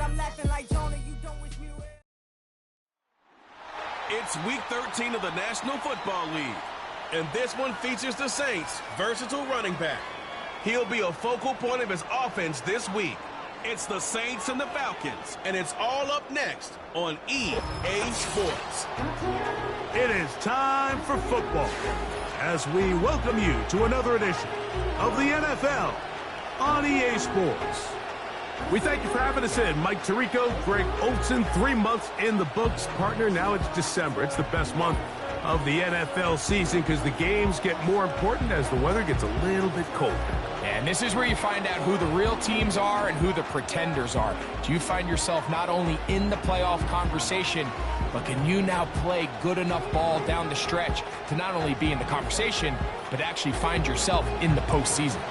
I'm laughing like Jonah, you don't wish me well. It's week 13 of the National Football League, and this one features the Saints' versatile running back. He'll be a focal point of his offense this week. It's the Saints and the Falcons, and it's all up next on EA Sports. It is time for football as we welcome you to another edition of the NFL on EA Sports. We thank you for having us in. Mike Tirico, Greg Olsen, 3 months in the books. Partner, now it's December. It's the best month of the NFL season because the games get more important as the weather gets a little bit colder. And this is where you find out who the real teams are and who the pretenders are. Do you find yourself not only in the playoff conversation, but can you now play good enough ball down the stretch to not only be in the conversation, but actually find yourself in the postseason?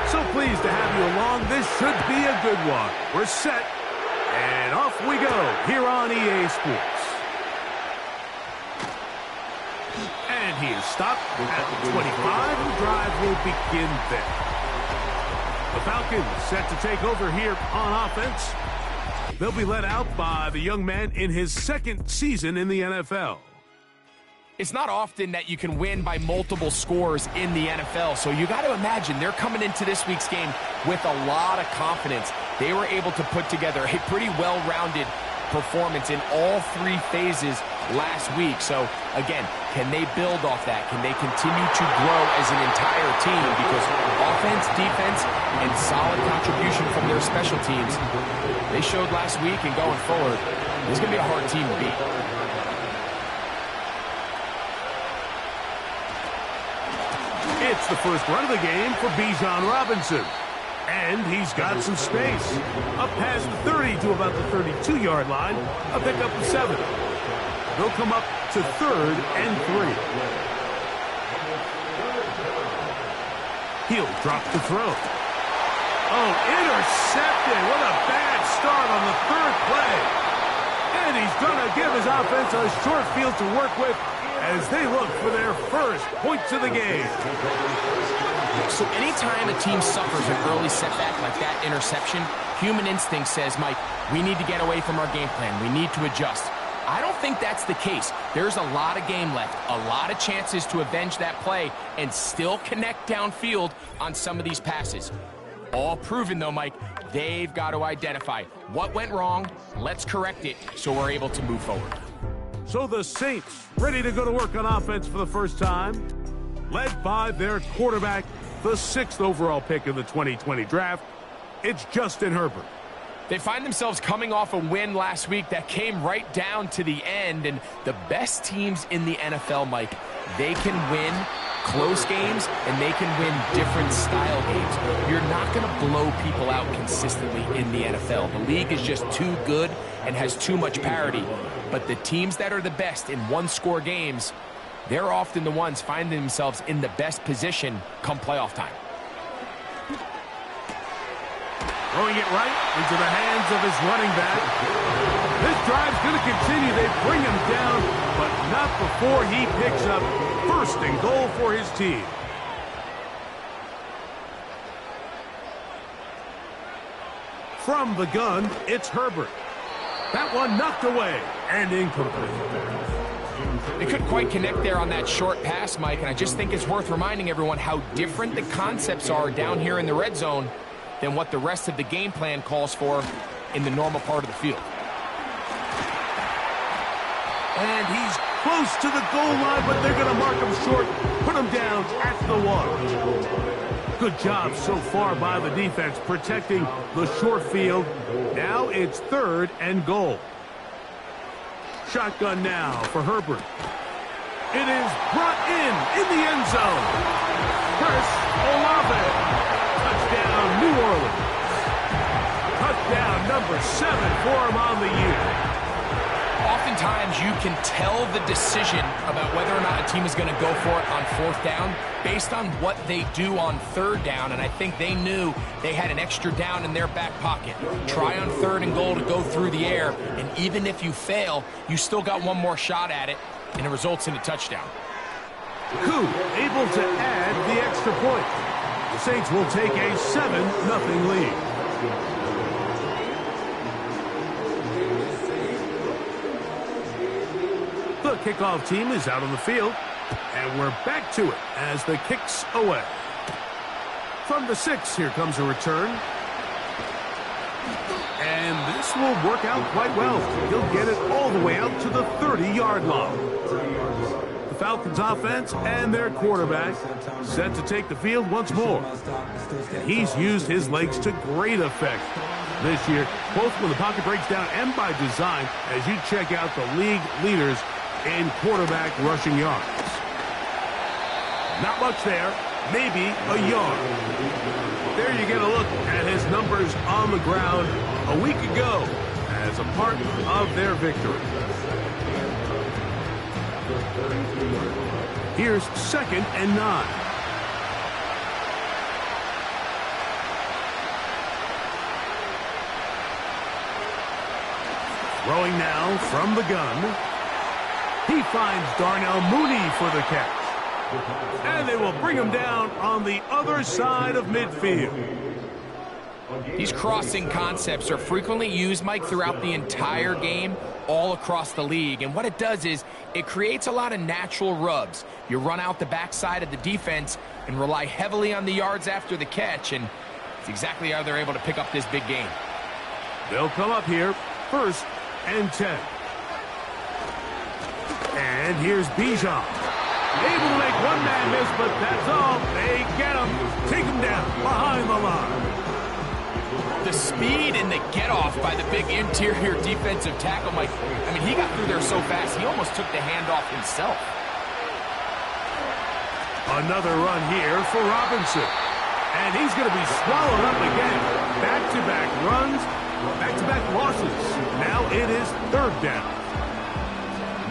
So pleased to have you along. This should be a good one. We're set, and off we go here on EA Sports. And he is stopped at the 25. The drive will begin there. The Falcons set to take over here on offense. They'll be led out by the young man in his second season in the NFL. It's not often that you can win by multiple scores in the NFL, so you got to imagine they're coming into this week's game with a lot of confidence. They were able to put together a pretty well-rounded performance in all 3 phases last week. So, again, can they build off that? Can they continue to grow as an entire team? Because offense, defense, and solid contribution from their special teams, they showed last week, and going forward, this is going to be a hard team to beat. It's the first run of the game for Bijan Robinson. And he's got some space. Up past the 30 to about the 32-yard line. A pickup of 7. They'll come up to 3rd and 3. He'll drop the throw. Oh, intercepted. What a bad start on the 3rd play. And he's going to give his offense a short field to work with as they look for their first points of the game. So anytime a team suffers an early setback like that interception, human instinct says, Mike, we need to get away from our game plan. We need to adjust. I don't think that's the case. There's a lot of game left, a lot of chances to avenge that play and still connect downfield on some of these passes. All proven, though, Mike, they've got to identify what went wrong, let's correct it so we're able to move forward. So the Saints ready to go to work on offense for the first time, led by their quarterback, the 6th overall pick in the 2020 draft. It's Justin Herbert. They find themselves coming off a win last week that came right down to the end, and the best teams in the NFL, Mike, they can win close games and they can win different style games. You're not going to blow people out consistently in the NFL. The league is just too good and has too much parity. But the teams that are the best in one-score games, they're often the ones finding themselves in the best position come playoff time. Throwing it right into the hands of his running back. This drive's going to continue. They bring him down, but not before he picks up 1st and goal for his team. From the gun, it's Herbert. That one knocked away and incomplete. They couldn't quite connect there on that short pass, Mike, and I just think it's worth reminding everyone how different the concepts are down here in the red zone than what the rest of the game plan calls for in the normal part of the field. And he's close to the goal line, but they're going to mark him short, put him down at the 1. Good job so far by the defense protecting the short field. Now it's 3rd and goal. Shotgun now for Herbert. It is brought in the end zone. Chris Olave. Touchdown, New Orleans. Touchdown number 7 for him on the year. Oftentimes, you can tell the decision about whether or not a team is going to go for it on 4th down based on what they do on 3rd down, and I think they knew they had an extra down in their back pocket. Try on 3rd and goal to go through the air, and even if you fail, you still got one more shot at it, and it results in a touchdown. Koo able to add the extra point. The Saints will take a 7-0 lead. The kickoff team is out on the field, and we're back to it as the kick's away. From the 6, here comes a return. And this will work out quite well. He'll get it all the way out to the 30-yard line. The Falcons offense and their quarterback set to take the field once more. And he's used his legs to great effect this year, both when the pocket breaks down and by design, as you check out the league leaders in quarterback rushing yards. Not much there, maybe a yard. There you get a look at his numbers on the ground a week ago as a part of their victory. Here's 2nd and 9. Throwing now from the gun. He finds Darnell Mooney for the catch. And they will bring him down on the other side of midfield. These crossing concepts are frequently used, Mike, throughout the entire game, all across the league. And what it does is it creates a lot of natural rubs. You run out the backside of the defense and rely heavily on the yards after the catch, and it's exactly how they're able to pick up this big game. They'll come up here, 1st and 10. And here's Bijan. Able to make one man miss, but that's all. They get him. Take him down behind the line. The speed and the get-off by the big interior defensive tackle, Mike. I mean, he got through there so fast, he almost took the handoff himself. Another run here for Robinson. And he's going to be swallowed up again. Back-to-back runs, back-to-back losses. Now it is 3rd down.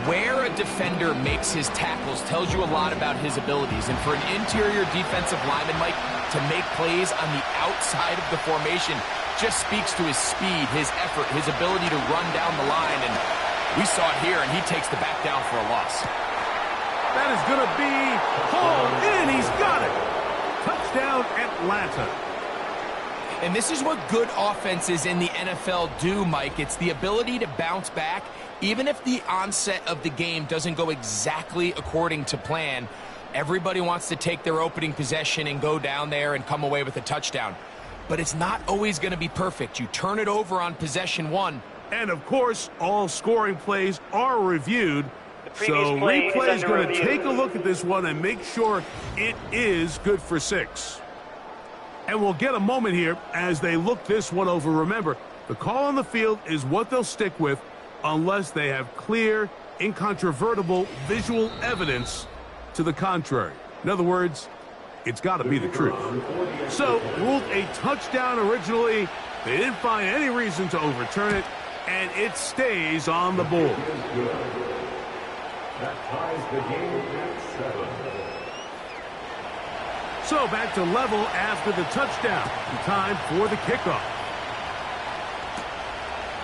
Where a defender makes his tackles tells you a lot about his abilities. And for an interior defensive lineman, Mike, to make plays on the outside of the formation just speaks to his speed, his effort, his ability to run down the line. And we saw it here, and he takes the back down for a loss. That is going to be hauled in. He's got it. Touchdown, Atlanta. And this is what good offenses in the NFL do, Mike. It's the ability to bounce back. Even if the onset of the game doesn't go exactly according to plan, everybody wants to take their opening possession and go down there and come away with a touchdown. But it's not always going to be perfect. You turn it over on possession 1. And, of course, all scoring plays are reviewed. So replay is going to take a look at this one and make sure it is good for 6. And we'll get a moment here as they look this one over. Remember, the call on the field is what they'll stick with unless they have clear, incontrovertible visual evidence to the contrary. In other words, it's got to be the truth. So, ruled a touchdown originally. They didn't find any reason to overturn it, and it stays on the board. That ties the game at 7. So back to level after the touchdown. Time for the kickoff.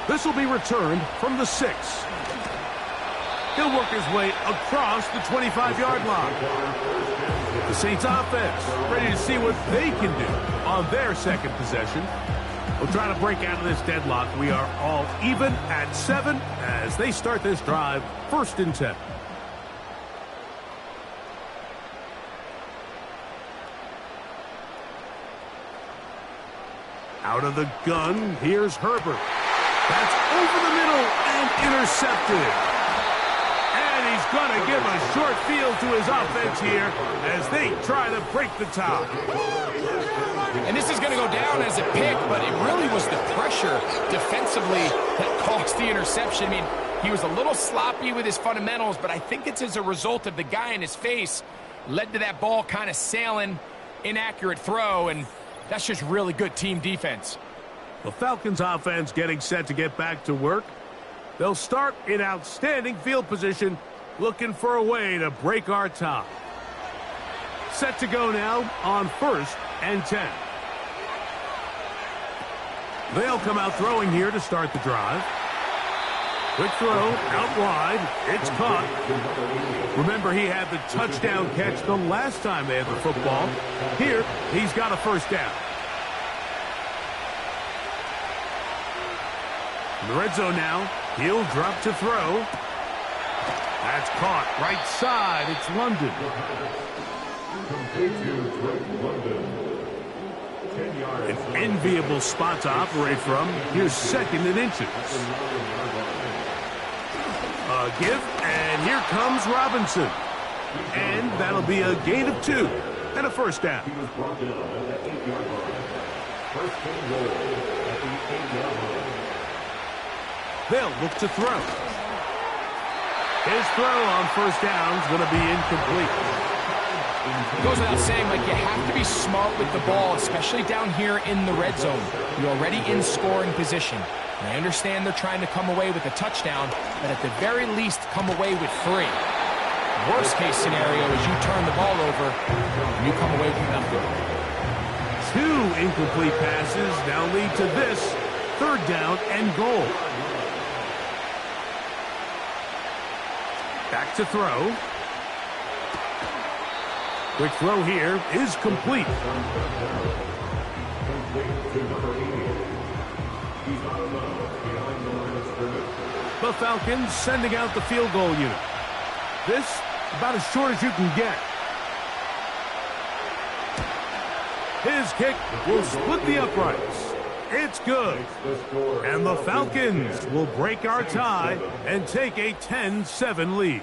This will be returned from the 6. He'll work his way across the 25-yard line. The Saints offense ready to see what they can do on their 2nd possession. We'll try to break out of this deadlock. We are all even at 7 as they start this drive, 1st and 10. Out of the gun, here's Herbert. That's over the middle and intercepted. And he's going to give a short field to his offense here as they try to break the tie. And this is going to go down as a pick, but it really was the pressure defensively that caused the interception. I mean, he was a little sloppy with his fundamentals, but I think it's as a result of the guy in his face led to that ball kind of sailing, inaccurate throw, and that's just really good team defense. The Falcons offense getting set to get back to work. They'll start in outstanding field position, looking for a way to break our tie. Set to go now on 1st and 10. They'll come out throwing here to start the drive. Quick throw, out wide. It's caught. Remember, he had the touchdown catch the last time they had the football. Here, he's got a first down. In the red zone now, he'll drop to throw. That's caught. Right side, it's London. An enviable spot to operate from. Here's 2nd and inches. A give, and here comes Robinson. And that'll be a gain of 2 and a first down. They'll look to throw. His throw on first down is going to be incomplete. It goes without saying, Mike, you have to be smart with the ball, especially down here in the red zone. You're already in scoring position. And I understand they're trying to come away with a touchdown, but at the very least, come away with 3. Worst case scenario is you turn the ball over and you come away with nothing. 2 incomplete passes now lead to this 3rd down and goal. Back to throw. Quick throw here is complete. The Falcons sending out the field goal unit. This about as short as you can get. His kick will split the uprights. It's good. And the Falcons will break our tie and take a 10-7 lead.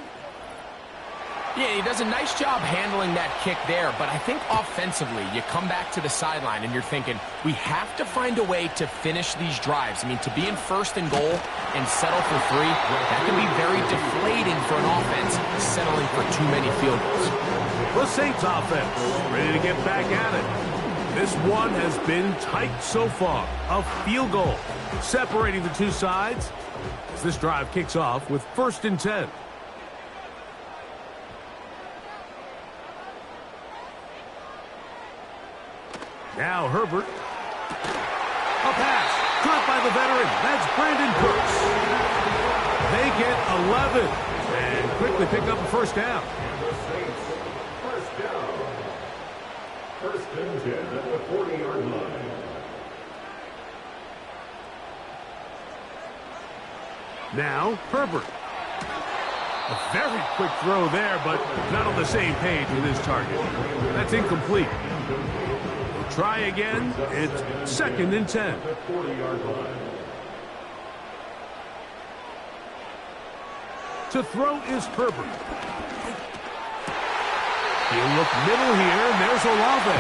Yeah, he does a nice job handling that kick there, but I think offensively, you come back to the sideline and you're thinking, we have to find a way to finish these drives. I mean, to be in 1st and goal and settle for 3, that can be very deflating for an offense settling for too many field goals. The Saints offense ready to get back at it. This one has been tight so far. A field goal separating the two sides as this drive kicks off with 1st and 10. Now Herbert. A pass. Caught by the veteran. That's Brandon Cooks. They get 11 and quickly pick up a first down. First down. 1st and 10 at the 40-yard line. Now Herbert. A very quick throw there, but not on the same page with his target. That's incomplete. Try again. It's 2nd and 10. To throw is Herbert. He'll look middle here, and there's Olave.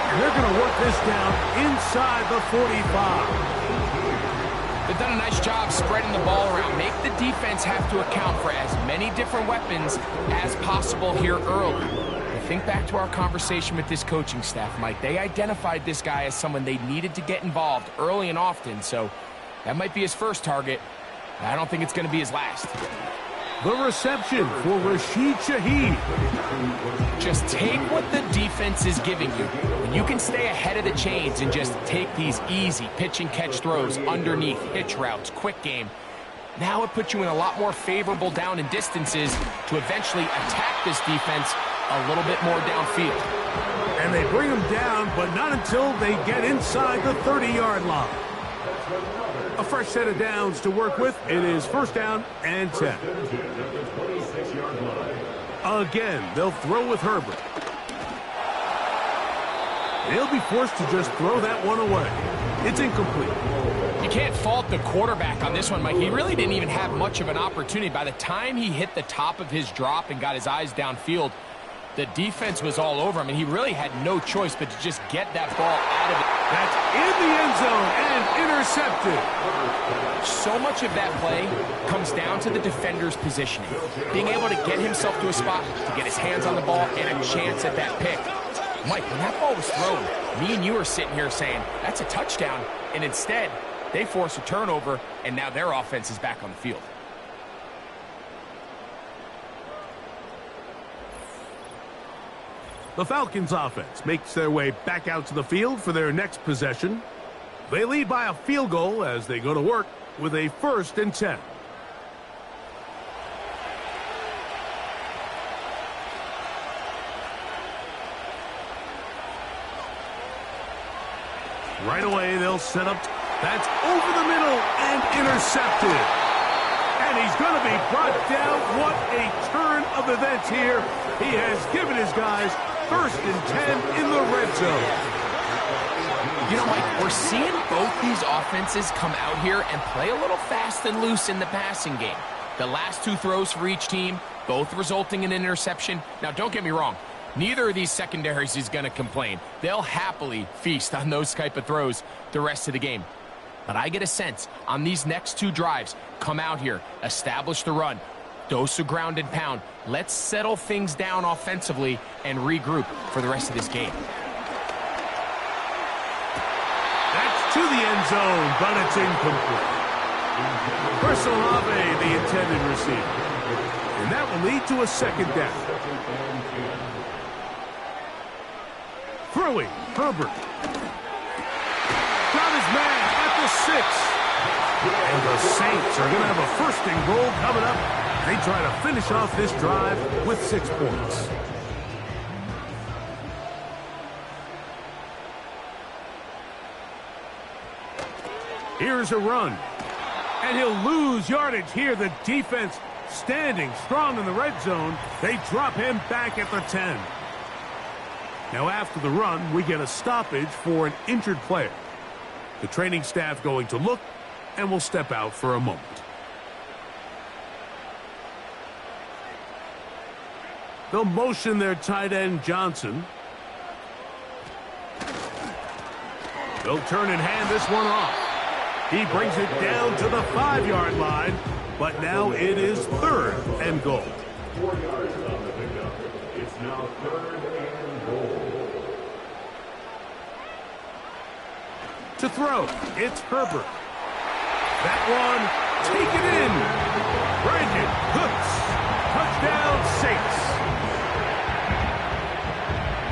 And they're going to work this down inside the 45. They've done a nice job spreading the ball around. Make the defense have to account for as many different weapons as possible here early. Think back to our conversation with this coaching staff, Mike. They identified this guy as someone they needed to get involved early and often, so that might be his first target. I don't think it's going to be his last. The reception for Rashid Shaheed. Just take what the defense is giving you. When you can stay ahead of the chains and just take these easy pitch and catch throws underneath, hitch routes, quick game, now it puts you in a lot more favorable down and distances to eventually attack this defense a little bit more downfield. And they bring him down, but not until they get inside the 30-yard line. A fresh set of downs to work with. It is 1st down and 10. Again, they'll throw with Herbert. He'll be forced to just throw that one away. It's incomplete. You can't fault the quarterback on this one, Mike. He really didn't even have much of an opportunity. By the time he hit the top of his drop and got his eyes downfield, the defense was all over him, and he really had no choice but to just get that ball out of it. That's in the end zone and intercepted. So much of that play comes down to the defender's positioning. Being able to get himself to a spot, to get his hands on the ball, and a chance at that pick. Mike, when that ball was thrown, me and you are sitting here saying, that's a touchdown. And instead, They force a turnover, and now their offense is back on the field. The Falcons offense makes their way back out to the field for their next possession. They lead by a field goal as they go to work with a 1st and 10. Right away, they'll set up. That's over the middle and intercepted. And he's going to be brought down. What a turn of events here. He has given his guys 1st and 10 in the red zone. You know, Mike, we're seeing both these offenses come out here and play a little fast and loose in the passing game. The last 2 throws for each team, both resulting in an interception. Now, don't get me wrong. Neither of these secondaries is going to complain. They'll happily feast on those type of throws the rest of the game. But I get a sense on these next 2 drives, come out here, establish the run, dose of ground and pound. Let's settle things down offensively and regroup for the rest of this game. That's to the end zone, but it's incomplete. Personal Ave, the intended receiver. And that will lead to a 2nd down. Throwing, Herbert. Got his man at the 6. And the Saints are going to have a 1st and goal coming up. They try to finish off this drive with 6 points. Here's a run. And he'll lose yardage here. The defense standing strong in the red zone. They drop him back at the 10. Now after the run, we get a stoppage for an injured player. The training staff going to look and will step out for a moment. They'll motion their tight end Johnson. They'll turn and hand this one off. He brings it down to the 5-yard line, but now it is 3rd and goal. 4 yards on the pickup. It's now 3rd and goal. To throw, it's Herbert. That one, take it in. Brandon Cooks. Touchdown, Saints.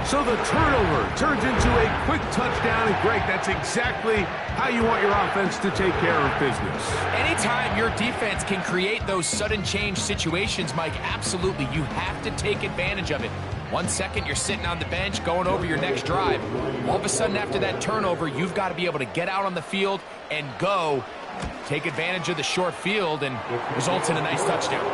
So the turnover turns into a quick touchdown. And Greg, that's exactly how you want your offense to take care of business. Anytime your defense can create those sudden change situations, Mike, absolutely, you have to take advantage of it. 1 second, you're sitting on the bench, going over your next drive. All of a sudden, after that turnover, you've got to be able to get out on the field and go. Take advantage of the short field and results in a nice touchdown.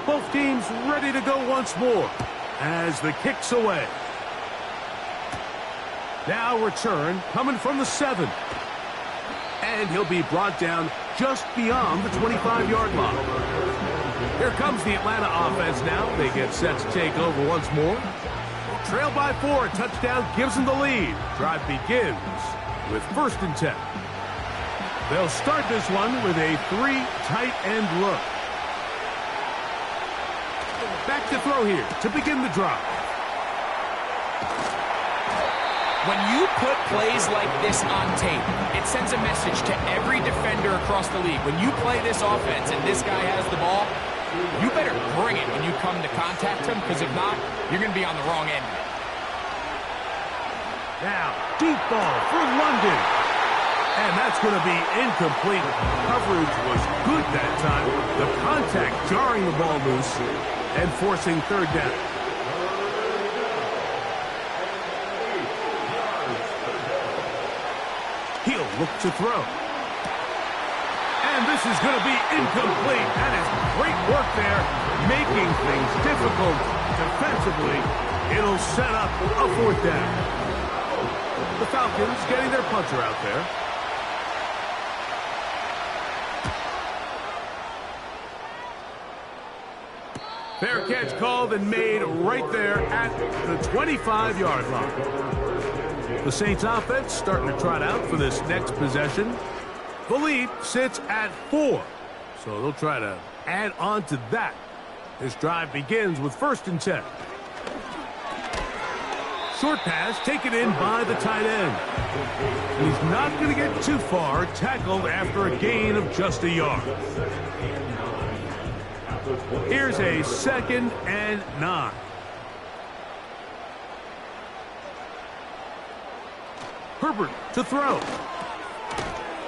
Both teams ready to go once more as the kick's away. Now return coming from the 7. And he'll be brought down just beyond the 25-yard line. Here comes the Atlanta offense now. They get set to take over once more. Trailed by 4, touchdown gives them the lead. Drive begins with 1st and 10. They'll start this one with a 3 tight end look. Back to throw here to begin the drive. When you put plays like this on tape, it sends a message to every defender across the league. When you play this offense and this guy has the ball, you better bring it when you come to contact him, because if not, you're going to be on the wrong end. Now, deep ball for London. And that's going to be incomplete. Coverage was good that time. The contact jarring the ball loose and forcing 3rd down. He'll look to throw. And this is going to be incomplete. That is great work there, making things difficult defensively. It'll set up a 4th down. The Falcons getting their punter out there. Fair catch called and made right there at the 25-yard line. The Saints offense starting to trot out for this next possession. The lead sits at 4. So they'll try to add on to that. This drive begins with 1st and 10. Short pass taken in by the tight end. And he's not going to get too far, tackled after a gain of just a yard. Here's a 2nd and 9. Herbert to throw.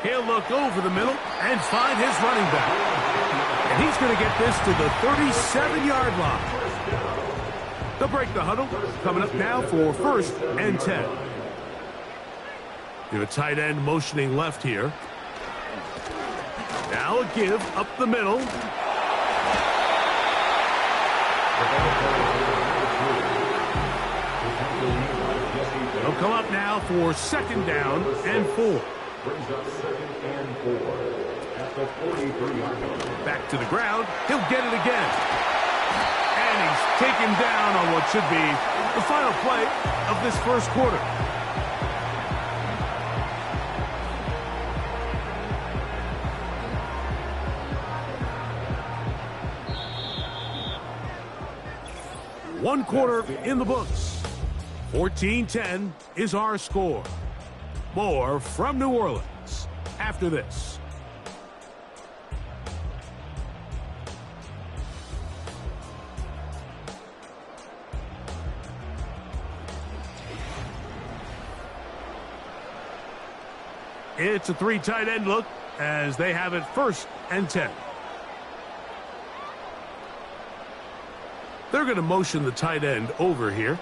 He'll look over the middle and find his running back. And he's going to get this to the 37-yard line. They'll break the huddle. Coming up now for 1st and 10. You have a tight end motioning left here. Now a give up the middle. They'll come up now for 2nd down and 4. Brings up 2nd and 4 at the 43-yard line. Back to the ground. He'll get it again. And he's taken down on what should be the final play of this 1st quarter. One quarter in the books. 14-10 is our score. More from New Orleans after this. It's a 3 tight end look as they have it 1st and 10. They're going to motion the tight end over here.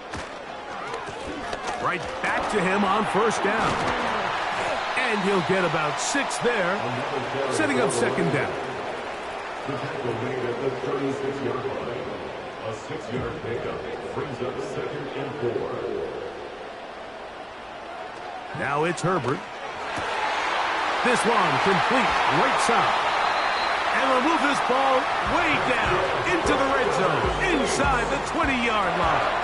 Right back to him on 1st down. And he'll get about 6 there, setting up 2nd down. The tackle made at the 36-yard line. A 6-yard pickup brings up 2nd and 4. Now it's Herbert. This one complete right side. And they'll move this ball way down into the red zone, inside the 20-yard line.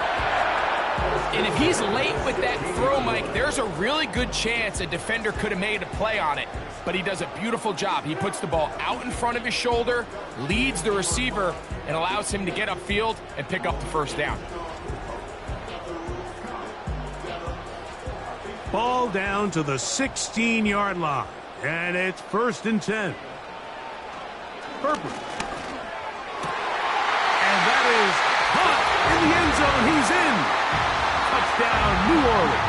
And if he's late with that throw, Mike, there's a really good chance a defender could have made a play on it. But he does a beautiful job. He puts the ball out in front of his shoulder, leads the receiver, and allows him to get upfield and pick up the 1st down. Ball down to the 16-yard line. And it's 1st and 10. Herbert. And that is caught in the end zone. He's in. Touchdown, New Orleans.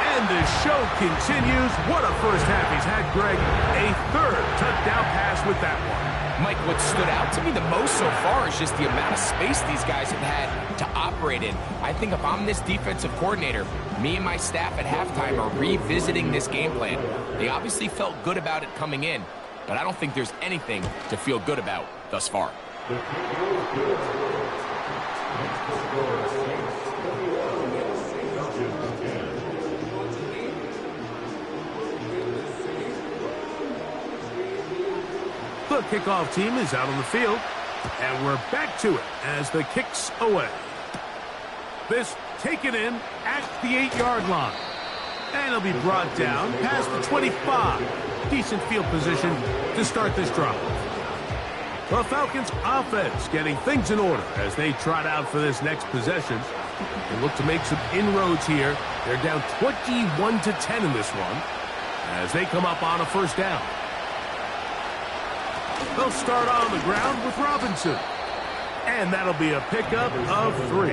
And the show continues. What a 1st half he's had, Greg. A 3rd touchdown pass with that one. Mike, what stood out to me the most so far is just the amount of space these guys have had to operate in. I think if I'm this defensive coordinator, me and my staff at halftime are revisiting this game plan. They obviously felt good about it coming in, but I don't think there's anything to feel good about thus far. The kickoff team is out on the field, and we're back to it as the kick's away. This taken in at the 8-yard line. And it'll be brought down past the 25. Decent field position to start this drive. The Falcons offense getting things in order as they trot out for this next possession. They look to make some inroads here. They're down 21-10 in this one as they come up on a 1st down. They'll start on the ground with Robinson. And that'll be a pickup of 3.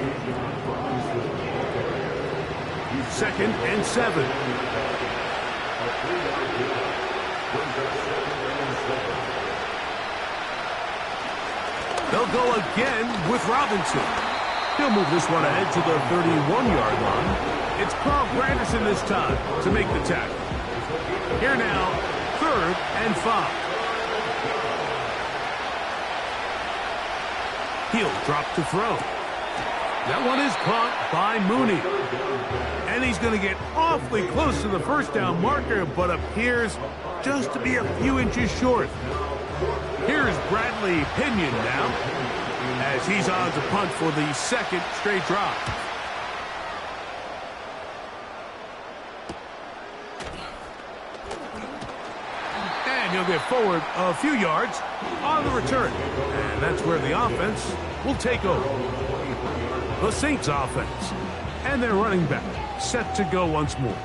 2nd and 7. They'll go again with Robinson. He'll move this one ahead to the 31-yard line. It's Carl Granderson this time to make the tackle. Here now, 3rd and 5. He'll drop to throw. That one is caught by Mooney. And he's going to get awfully close to the 1st down marker, but appears just to be a few inches short. Here's Bradley Pinion now, as he's on to punt for the 2nd straight drive. And he'll get forward a few yards on the return. And that's where the offense will take over. The Saints offense and their running back set to go once more.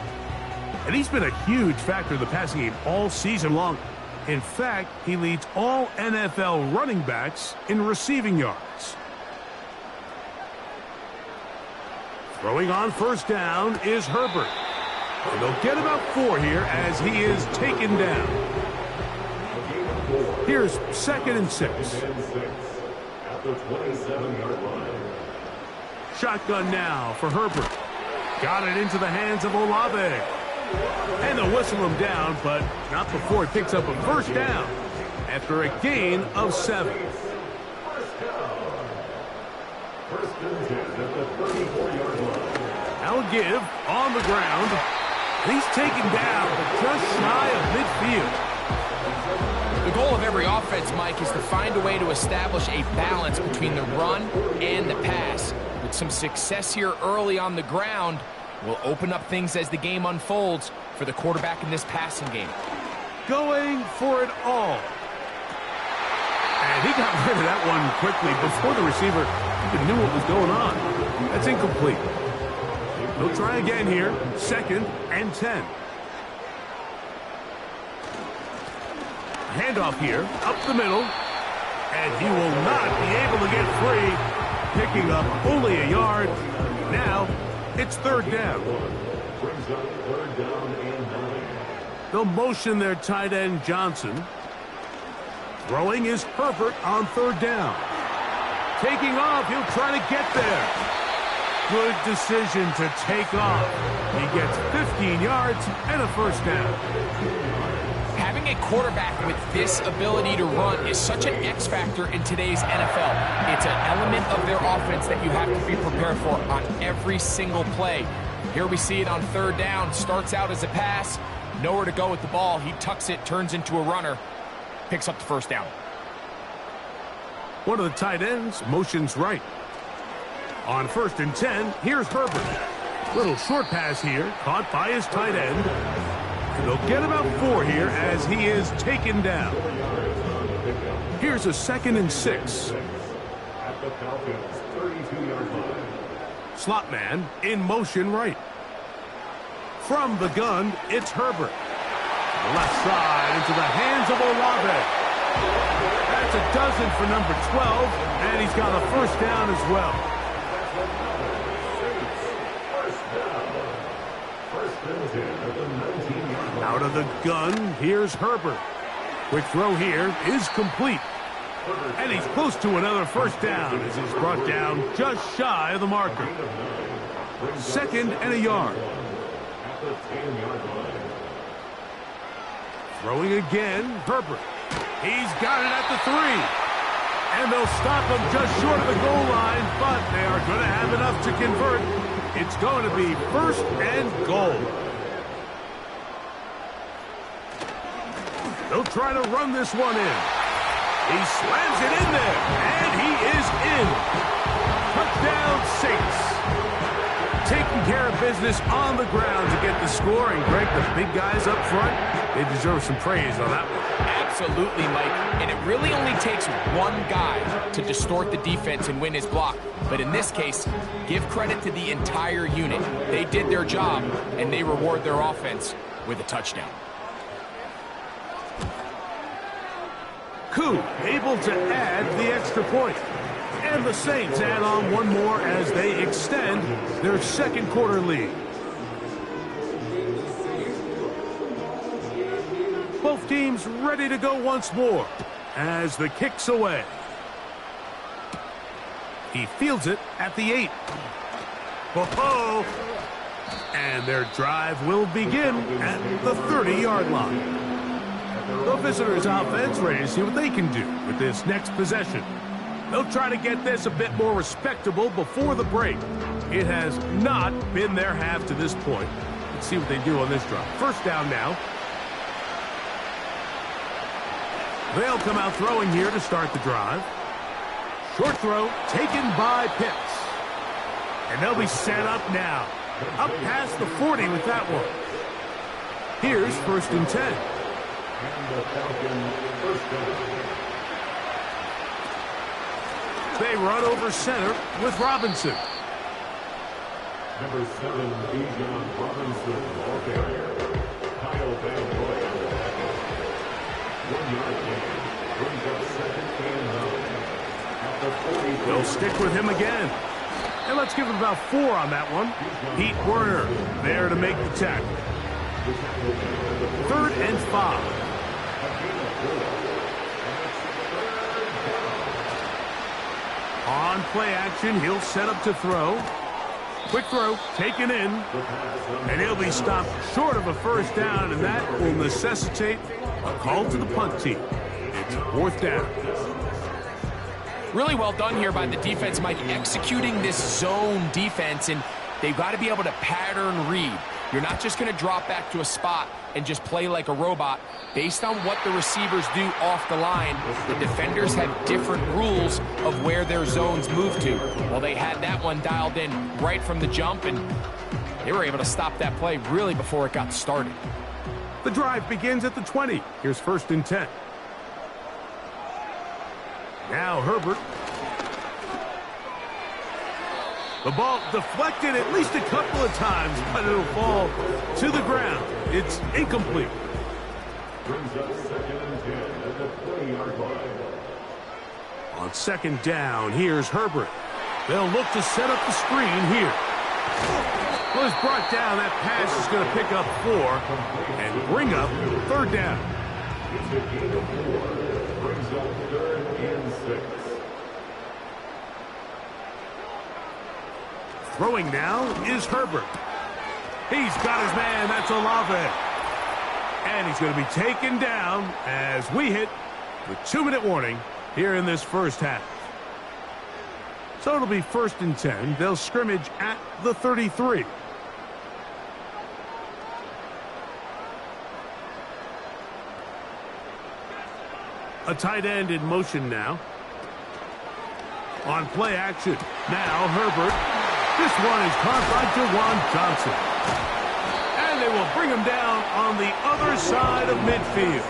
And he's been a huge factor in the passing game all season long. In fact, he leads all NFL running backs in receiving yards. Throwing on first down is Herbert. And they'll get about 4 here as he is taken down. Here's 2nd and 6. At the 27-yard line. Shotgun now for Herbert. Got it into the hands of Olave. And they'll whistle him down, but not before he picks up a first down after a gain of 7. First and 10 at the 34-yard line. Now give on the ground. He's taken down just shy of midfield. The goal of every offense, Mike, is to find a way to establish a balance between the run and the pass. With some success here early on the ground, will open up things as the game unfolds for the quarterback in this passing game. Going for it all. And he got rid of that one quickly before the receiver even knew what was going on. That's incomplete. They'll try again here. 2nd and 10. Handoff here, up the middle. And he will not be able to get free. Picking up only a yard. Now, it's 3rd down. Brings up 3rd down and 9. They'll motion their tight end Johnson. Throwing is Herbert on 3rd down. Taking off, he'll try to get there. Good decision to take off. He gets 15 yards and a first down. Having a quarterback with this ability to run is such an X factor in today's NFL. It's an element of their offense that you have to be prepared for on every single play. Here we see it on 3rd down. Starts out as a pass. Nowhere to go with the ball. He tucks it, turns into a runner. Picks up the first down. One of the tight ends motions right. On 1st and 10, here's Herbert. Little short pass here, caught by his tight end. And they'll get about 4 here as he is taken down. Here's a 2nd and 6. At the Falcons 32-yard line. Slot man in motion right. From the gun, it's Herbert. Left side into the hands of Olave. That's a dozen for number 12, and he's got a first down as well. Out of the gun, here's Herbert. Quick throw here is complete. And he's close to another first down as he's brought down just shy of the marker. 2nd and a yard. Throwing again, Herbert. He's got it at the 3. And they'll stop him just short of the goal line, but they are going to have enough to convert. It's going to be 1st and goal. They'll try to run this one in. He slams it in there, and he is in. Touchdown, Saints. Taking care of business on the ground to get the score. And, Greg, the big guys up front, they deserve some praise on that one. Absolutely, Mike. And it really only takes one guy to distort the defense and win his block. But in this case, give credit to the entire unit. They did their job, and they reward their offense with a touchdown. Koo able to add the extra point. And the Saints add on one more as they extend their 2nd quarter lead. Both teams ready to go once more as the kick's away. He fields it at the 8. Ho-ho! And their drive will begin at the 30-yard line. The visitors' offense ready to see what they can do with this next possession. They'll try to get this a bit more respectable before the break. It has not been their half to this point. Let's see what they do on this drive. First down now. They'll come out throwing here to start the drive. Short throw taken by Pitts. And they'll be set up now. Up past the 40 with that one. Here's 1st and 10. And the Falcons first down. They run over center with Robinson. Number 7, Bijan Robinson, ball carrier. Kyle Van Noy on the tackle. 1 yard gain. Brings up second and 9. At the 40. They'll stick with him again. And let's give him about 4 on that one. Pete Werner there to make the tackle. 3rd and 5. On play action, he'll set up to throw. Quick throw, taken in. And he'll be stopped short of a first down, and that will necessitate a call to the punt team. It's 4th down. Really well done here by the defense, Mike, executing this zone defense, and they've got to be able to pattern read. You're not just going to drop back to a spot and just play like a robot. Based on what the receivers do off the line, the defenders have different rules of where their zones move to. Well, they had that one dialed in right from the jump, and they were able to stop that play really before it got started. The drive begins at the 20. Here's 1st and 10. Now Herbert. The ball deflected at least a couple of times, but it'll fall to the ground. It's incomplete. Brings up second and 10 at the 20-yard line. On 2nd down, here's Herbert. They'll look to set up the screen here. Well, it's brought down. That pass is going to pick up 4 and bring up 3rd down. It's a gain of 4. Brings up 3rd and 6. Throwing now is Herbert. He's got his man. That's Olave. And he's going to be taken down as we hit the 2-minute warning here in this first half. So it'll be 1st and 10. They'll scrimmage at the 33. A tight end in motion now. On play action. Now Herbert. This one is caught by Jawan Johnson. And they will bring him down on the other side of midfield.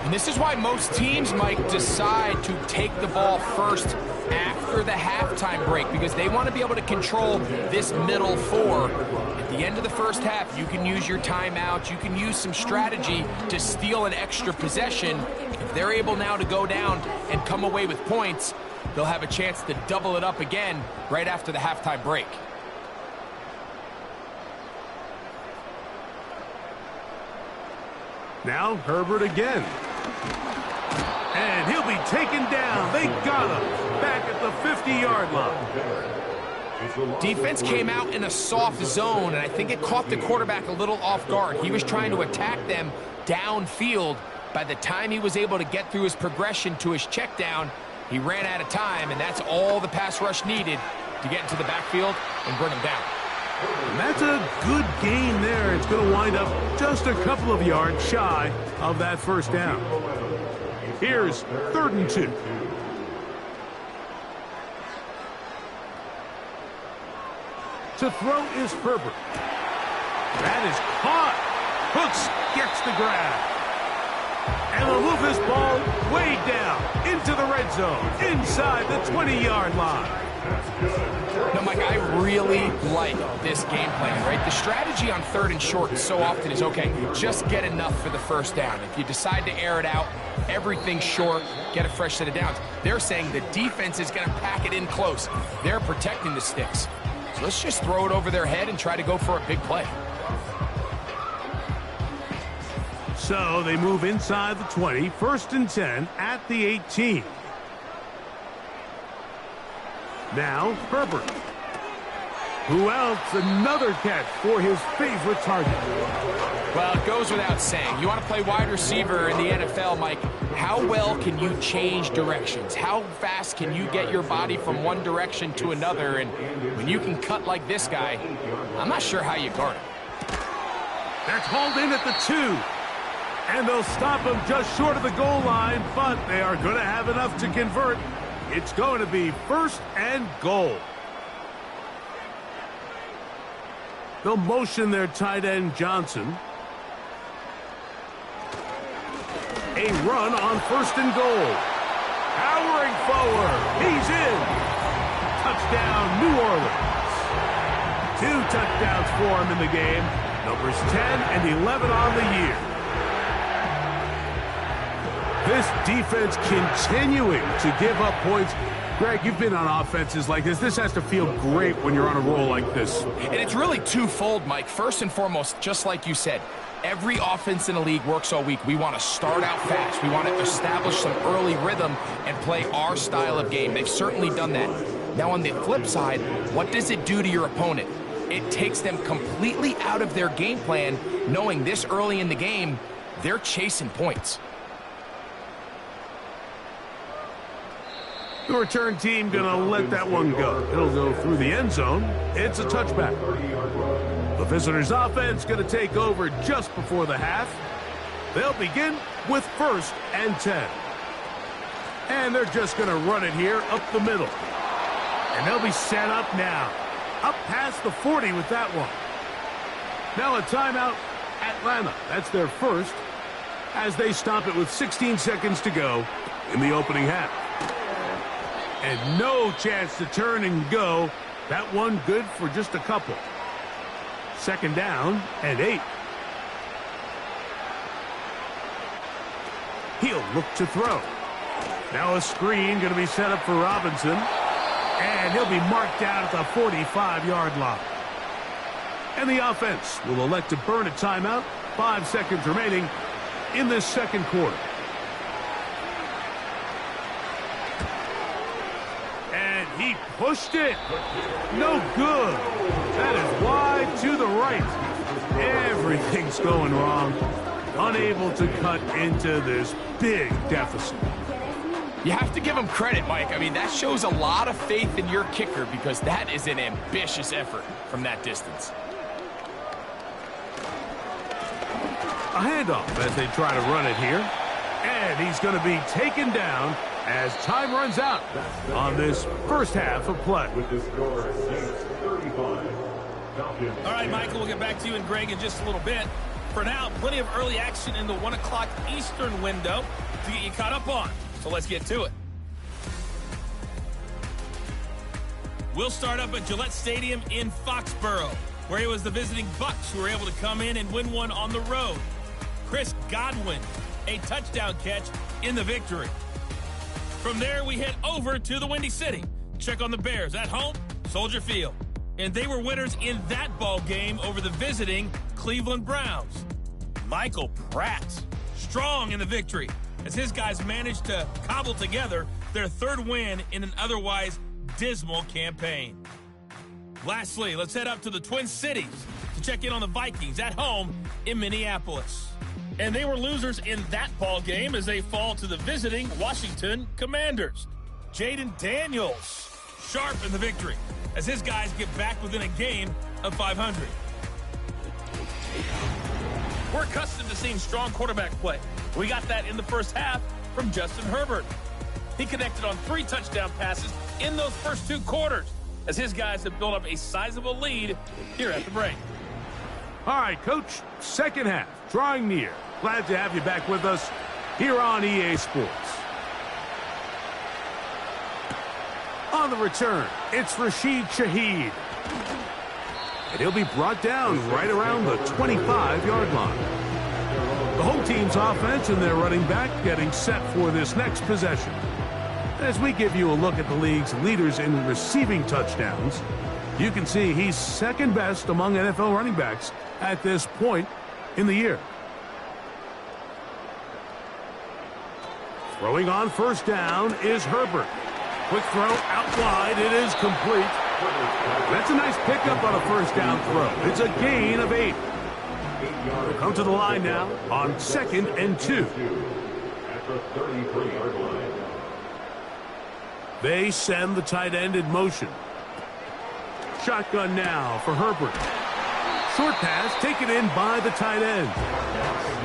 And this is why most teams, Mike, decide to take the ball first after the halftime break, because they want to be able to control this middle 4. At the end of the first half, you can use your timeout. You can use some strategy to steal an extra possession. If they're able now to go down and come away with points, they'll have a chance to double it up again right after the halftime break. Now Herbert again. And he'll be taken down. They got him back at the 50-yard line. Defense came out in a soft zone, and I think it caught the quarterback a little off guard. He was trying to attack them downfield. By the time he was able to get through his progression to his check down, he ran out of time, and that's all the pass rush needed to get into the backfield and bring him down. And that's a good gain there. It's going to wind up just a couple of yards shy of that first down. Here's 3rd and 2. To throw is Herbert. That is caught. Hooks gets the grab. And they'll move this ball way down into the red zone, inside the 20-yard line. No, Mike, I really like this game plan, right? The strategy on 3rd and short so often is, okay, just get enough for the first down. If you decide to air it out, everything short, get a fresh set of downs. They're saying the defense is going to pack it in close. They're protecting the sticks. So let's just throw it over their head and try to go for a big play. So they move inside the 20, 1st and 10 at the 18. Now Herbert. Who else? Another catch for his favorite target. Well, it goes without saying. You want to play wide receiver in the NFL, Mike. How well can you change directions? How fast can you get your body from one direction to another? And when you can cut like this guy, I'm not sure how you guard him. That's hauled in at the 2. And they'll stop him just short of the goal line, but they are going to have enough to convert. It's going to be 1st and goal. They'll motion their tight end Johnson. a run on 1st and goal. Powering forward. He's in. Touchdown, New Orleans. 2 touchdowns for him in the game. Numbers 10 and 11 on the year. This defense continuing to give up points. Greg, you've been on offenses like this. This has to feel great when you're on a roll like this. And it's really twofold, Mike. First and foremost, just like you said, every offense in the league works all week. We want to start out fast. We want to establish some early rhythm and play our style of game. They've certainly done that. Now, on the flip side, what does it do to your opponent? It takes them completely out of their game plan, knowing this early in the game, they're chasing points. The return team going to let that one go. It'll go through the end zone. It's a touchback. The visitors' offense going to take over just before the half. They'll begin with 1st and 10. And they're just going to run it here up the middle. And they'll be set up now. Up past the 40 with that one. Now a timeout, Atlanta. That's their first, as they stop it with 16 seconds to go in the opening half. And no chance to turn and go. That one good for just a couple. 2nd down and 8. He'll look to throw. Now a screen going to be set up for Robinson. And he'll be marked down at the 45-yard line. And the offense will elect to burn a timeout. 5 seconds remaining in this 2nd quarter. And he pushed it. No good. That is wide to the right. Everything's going wrong. Unable to cut into this big deficit. You have to give him credit, Mike. I mean, that shows a lot of faith in your kicker because that is an ambitious effort from that distance. A handoff as they try to run it here. And he's going to be taken down as time runs out on this first half of play. With the score, Saints 35. Falcons. All right, Michael, we'll get back to you and Greg in just a little bit. For now, plenty of early action in the 1 o'clock Eastern window to get you caught up on. So let's get to it. We'll start up at Gillette Stadium in Foxborough, where it was the visiting Bucks who were able to come in and win one on the road. Chris Godwin, a touchdown catch in the victory. From there, we head over to the Windy City. Check on the Bears at home, Soldier Field. And they were winners in that ball game over the visiting Cleveland Browns. Michael Pratt, strong in the victory, as his guys managed to cobble together their 3rd win in an otherwise dismal campaign. Lastly, let's head up to the Twin Cities to check in on the Vikings at home in Minneapolis. And they were losers in that ball game as they fall to the visiting Washington Commanders. Jaden Daniels, sharp in the victory, as his guys get back within a game of 500. We're accustomed to seeing strong quarterback play. We got that in the first half from Justin Herbert. He connected on 3 touchdown passes in those first 2 quarters, as his guys have built up a sizable lead here at the break. All right, Coach, 2nd half, drawing near. Glad to have you back with us here on EA Sports. On the return, it's Rashid Shaheed. And he'll be brought down right around the 25-yard line. The whole team's offense and their running back getting set for this next possession. As we give you a look at the league's leaders in receiving touchdowns, you can see he's 2nd best among NFL running backs at this point in the year. Throwing on 1st down is Herbert. Quick throw out wide. It is complete. That's a nice pickup on a 1st down throw. It's a gain of 8. We'll come to the line now on 2nd and 2. At the 33-yard line. They send the tight end in motion. Shotgun now for Herbert. Short pass taken in by the tight end.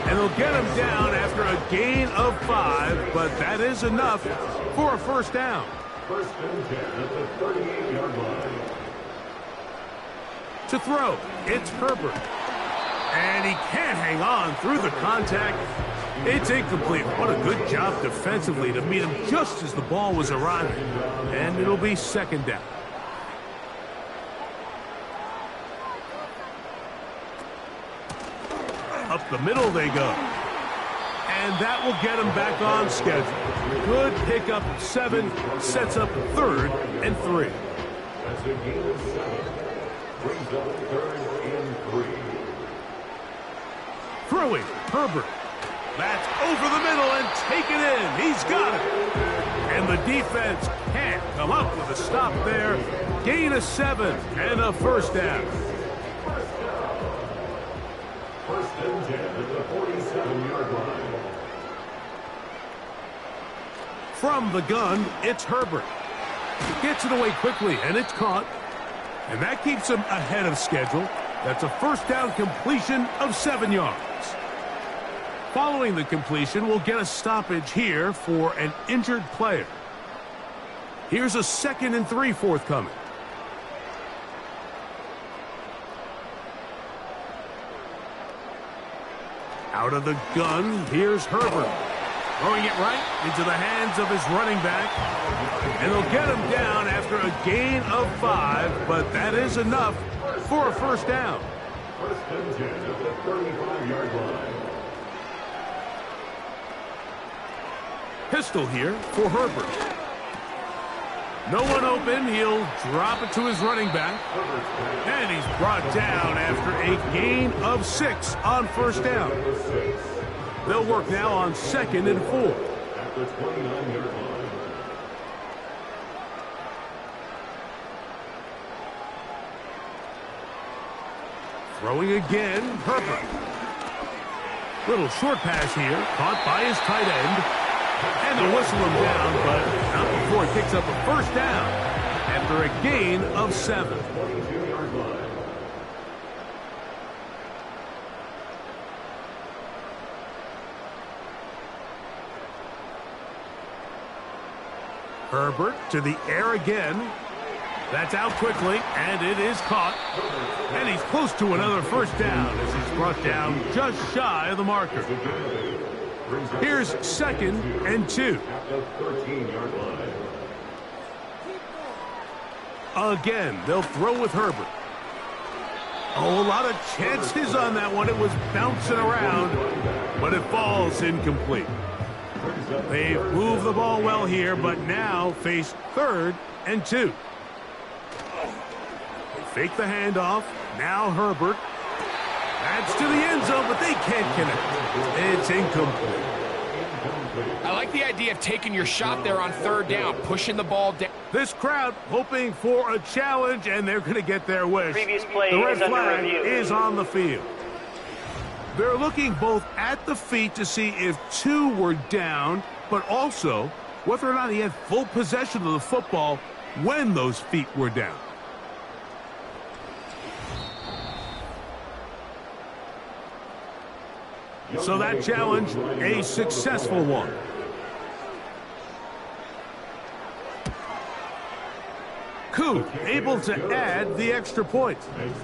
And they'll get him down after a gain of 5, but that is enough for a 1st down. 1st and 10 at the 38-yard line. To throw, it's Herbert. And he can't hang on through the contact. It's incomplete. What a good job defensively to meet him just as the ball was arriving. And it'll be second down. Up the middle they go. And that will get him back on schedule. Good pickup of 7, sets up 3rd and 3. That's a gain of 7. Brings up 3rd and 3. Throwing, Herbert. That's over the middle and taken in. He's got it. And the defense can't come up with a stop there. Gain of 7 and a first down. First and 10 at the 47-yard line. From the gun, it's Herbert. Gets it away quickly, and it's caught. And that keeps him ahead of schedule. That's a first down completion of 7 yards. Following the completion, we'll get a stoppage here for an injured player. Here's a 2nd and 3 forthcoming. Out of the gun, here's Herbert. Throwing it right into the hands of his running back. And they'll get him down after a gain of 5, but that is enough for a first down. First and 10 at the 35-yard line. Pistol here for Herbert. No one open. He'll drop it to his running back. And he's brought down after a gain of 6 on first down. They'll work now on 2nd and 4. At the 29-yard line. Throwing again, Herbert. Little short pass here, caught by his tight end. And they'll whistle him down, but not before he picks up a first down after a gain of 7. 22-yard line. Herbert to the air again. That's out quickly, and it is caught. And he's close to another first down as he's brought down just shy of the marker. Here's 2nd and 2. At the 13-yard line. Again, they'll throw with Herbert. Oh, a lot of chances on that one. It was bouncing around, but it falls incomplete. They've moved the ball well here, but now face 3rd and 2. They fake the handoff. Now Herbert. That's to the end zone, but they can't connect. It's incomplete. I like the idea of taking your shot there on 3rd down, pushing the ball down. This crowd hoping for a challenge, and they're going to get their wish. Previous play The red is under flag review. is on the field. They're looking both at the feet to see if 2 were down, but also whether or not he had full possession of the football when those feet were down. So that challenge, a successful one. Coup able to add the extra point.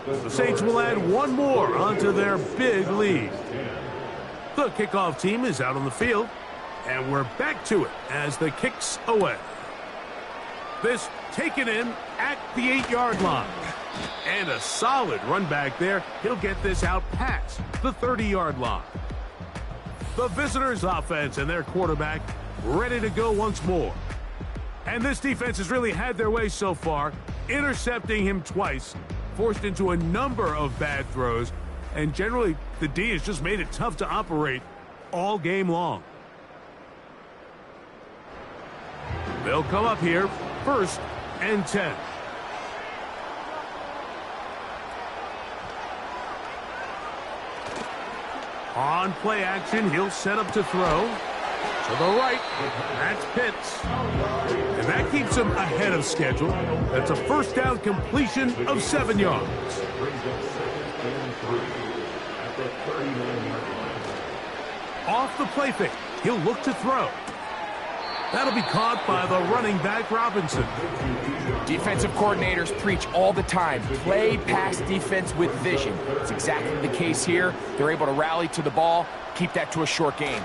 The Saints will add one more onto their big lead. The kickoff team is out on the field, and we're back to it as the kick's away. This taken in at the 8-yard line. And a solid run back there. He'll get this out past the 30-yard line. The visitors' offense and their quarterback ready to go once more. And this defense has really had their way so far, intercepting him twice, forced into a number of bad throws, and generally the D has just made it tough to operate all game long. They'll come up here, 1st and 10. On play action, he'll set up to throw. To the right, that's Pitts. And that keeps him ahead of schedule. That's a first down completion of 7 yards. Brings up 2nd and 3 at the 39-yard line. Off the play fake, he'll look to throw. That'll be caught by the running back, Robinson. Defensive coordinators preach all the time, play pass defense with vision. It's exactly the case here. They're able to rally to the ball, keep that to a short game.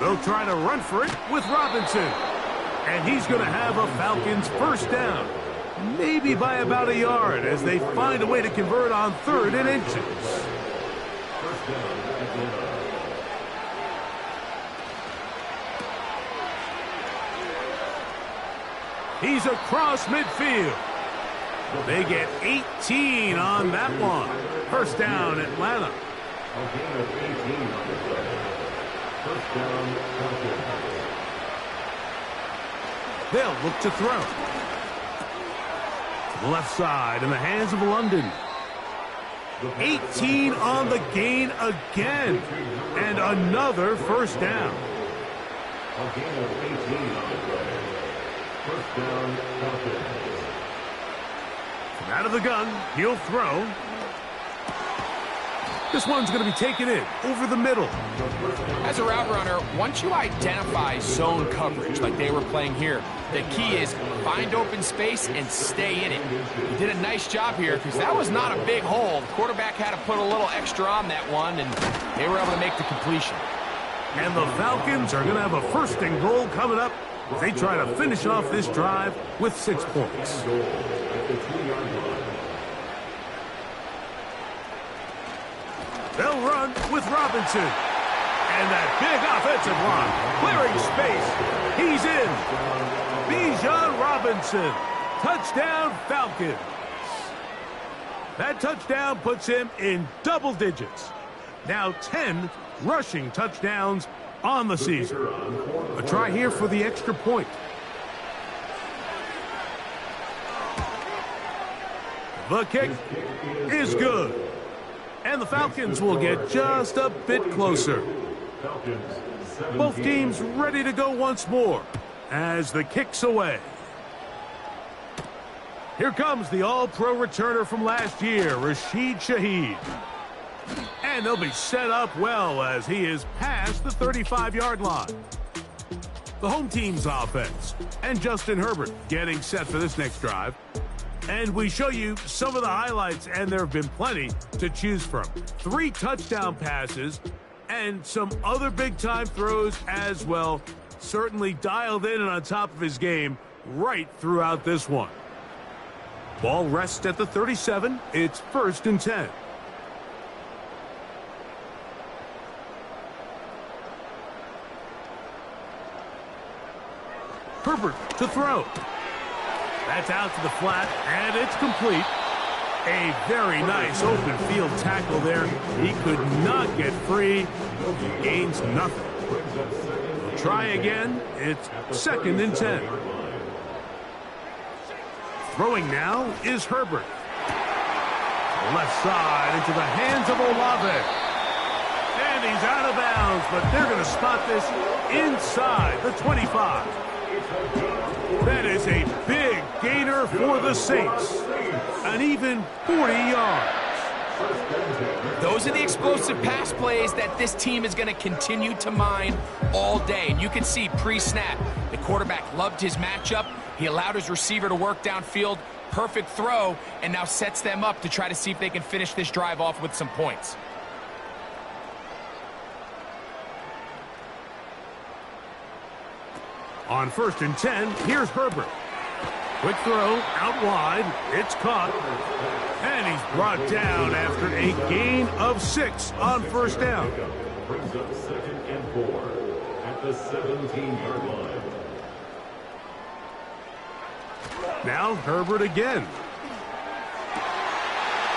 They'll try to run for it with Robinson. And he's going to have a Falcons first down. Maybe by about a yard as they find a way to convert on 3rd and inches. First down, Atlanta. He's across midfield. They get 18 on that one. First down, Atlanta. A gain of 18 on the play. First down, Falcons. They'll look to throw. Left side in the hands of London. 18 on the gain again. And another first down. A gain of 18 on the play. First down, Falcons. From out of the gun, he'll throw. This one's going to be taken in over the middle. As a route runner, once you identify zone coverage like they were playing here, the key is find open space and stay in it. He did a nice job here because that was not a big hole. The quarterback had to put a little extra on that one, and they were able to make the completion. And the Falcons are going to have a first and goal coming up. They try to finish off this drive with 6 points. Goal at the 2-yard line. They'll run with Robinson. And that big offensive line, clearing space. He's in. Bijan Robinson. Touchdown, Falcons. That touchdown puts him in double digits. Now 10 rushing touchdowns on the season. A try here for the extra point. The kick is good. And the Falcons will get just a bit closer. Both teams ready to go once more as the kick's away. Here comes the all-pro returner from last year, Rashid Shaheed. And they'll be set up well as he is past the 35-yard line. The home team's offense and Justin Herbert getting set for this next drive. And we show you some of the highlights, and there have been plenty to choose from. 3 touchdown passes and some other big-time throws as well. Certainly dialed in and on top of his game right throughout this one. Ball rests at the 37. It's 1st and 10. Herbert to throw. That's out to the flat, and it's complete. A very nice open field tackle there. He could not get free. He gains nothing. We'll try again. It's 2nd and 10. Throwing now is Herbert. Left side into the hands of Olave. And he's out of bounds, but they're going to spot this inside the 25. That is a big gainer for the Saints. An even 40 yards. Those are the explosive pass plays that this team is going to continue to mine all day. And you can see pre-snap, the quarterback loved his matchup. He allowed his receiver to work downfield. Perfect throw, and now sets them up to try to see if they can finish this drive off with some points. On 1st and 10, here's Herbert. Quick throw, out wide. It's caught. And he's brought down after a gain of 6 on 1st down. Brings up 2nd and 4 at the 17-yard line. Now Herbert again.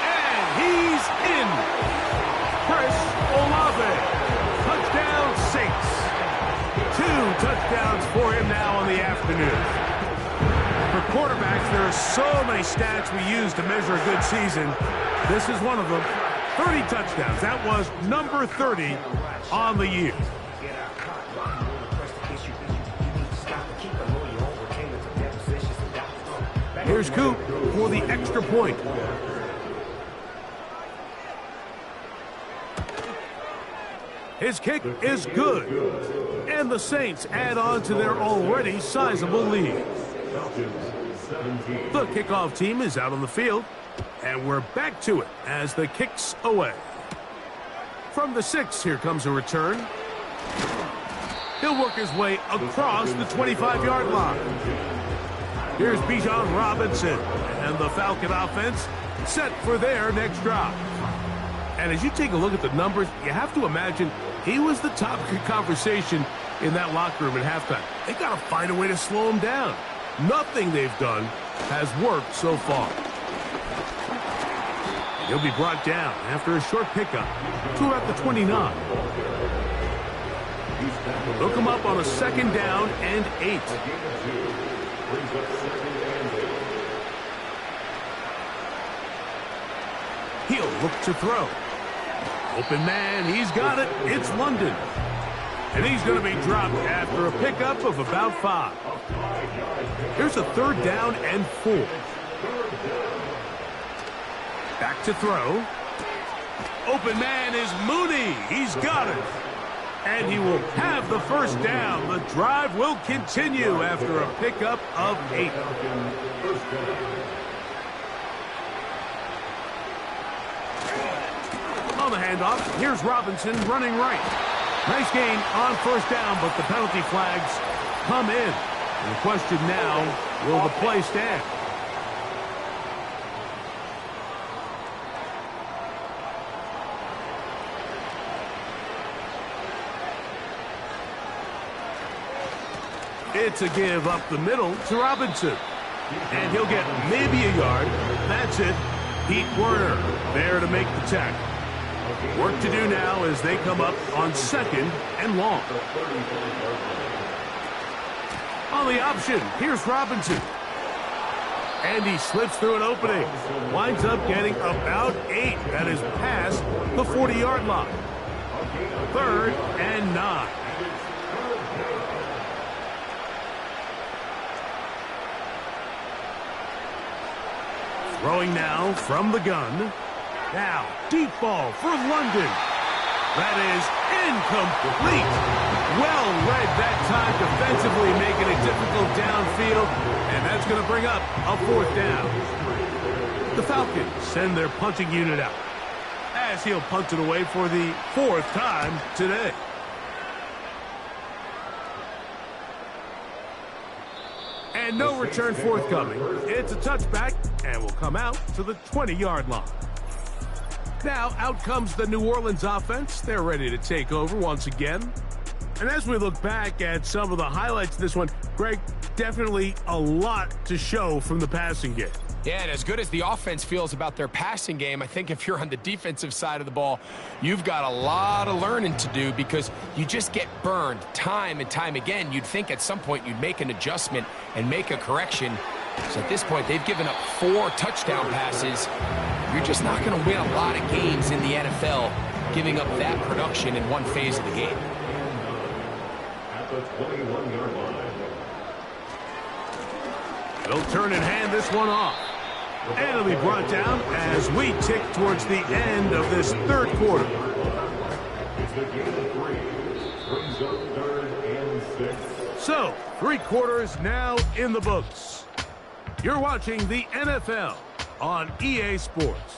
And he's in. Chris Olave. Touchdown Saints. 2 touchdowns for him now on the afternoon. For quarterbacks, there are so many stats we use to measure a good season. This is one of them. 30 touchdowns. That was number 30 on the year. Here's Coop for the extra point. His kick is good. And the Saints add on to their already sizable lead. The kickoff team is out on the field. And we're back to it as the kick's away. From the 6, here comes a return. He'll work his way across the 25-yard line. Here's Bijan Robinson and the Falcon offense set for their next drive. And as you take a look at the numbers, you have to imagine he was the topic of conversation in that locker room at halftime. They got to find a way to slow him down. Nothing they've done has worked so far. And he'll be brought down after a short pickup to about the 29. They'll come up on a 2nd down and 8. He'll look to throw. Open man, he's got it. It's London. And he's going to be dropped after a pickup of about 5. Here's a 3rd down and 4. Back to throw. Open man is Mooney. He's got it. And he will have the 1st down. The drive will continue after a pickup of 8. On the handoff, here's Robinson running right. Nice gain on 1st down, but the penalty flags come in. And the question now, will the play stand? It's a give up the middle to Robinson. And he'll get maybe a yard. That's it. Pete Werner there to make the tackle. Work to do now as they come up on 2nd and long. On the option, here's Robinson. And he slips through an opening. Winds up getting about 8. That is past the 40-yard line. 3rd and 9. Throwing now from the gun. Now, deep ball for London. That is incomplete. Well read that time defensively, making it difficult downfield. And that's going to bring up a 4th down. The Falcons send their punting unit out, as he'll punt it away for the 4th time today. And no return forthcoming. It's a touchback and will come out to the 20-yard line. Now, out comes the New Orleans offense. They're ready to take over once again. And as we look back at some of the highlights of this one, Greg, definitely a lot to show from the passing game. Yeah, and as good as the offense feels about their passing game, I think if you're on the defensive side of the ball, you've got a lot of learning to do because you just get burned time and time again. You'd think at some point you'd make an adjustment and make a correction. So at this point, they've given up 4 touchdown passes. You're just not going to win a lot of games in the NFL giving up that production in one phase of the game. At the 21-yard line. They'll turn and hand this one off. And it'll be brought down as we tick towards the end of this 3rd quarter. It's the game of 3. Brings up 3rd and 6. So, 3 quarters now in the books. You're watching the NFL on EA Sports.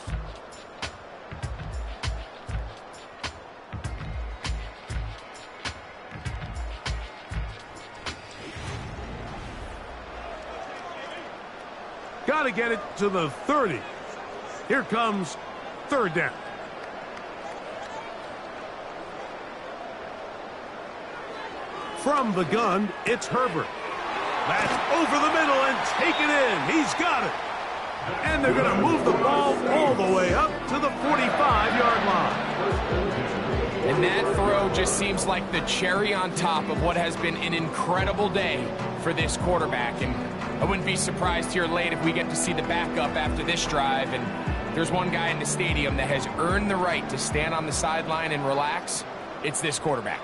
Got to get it to the 30. Here comes 3rd down. From the gun, it's Herbert. That's over the middle and taken in. He's got it. And they're going to move the ball all the way up to the 45-yard line. And that throw just seems like the cherry on top of what has been an incredible day for this quarterback. And I wouldn't be surprised here late if we get to see the backup after this drive. And there's one guy in the stadium that has earned the right to stand on the sideline and relax. It's this quarterback.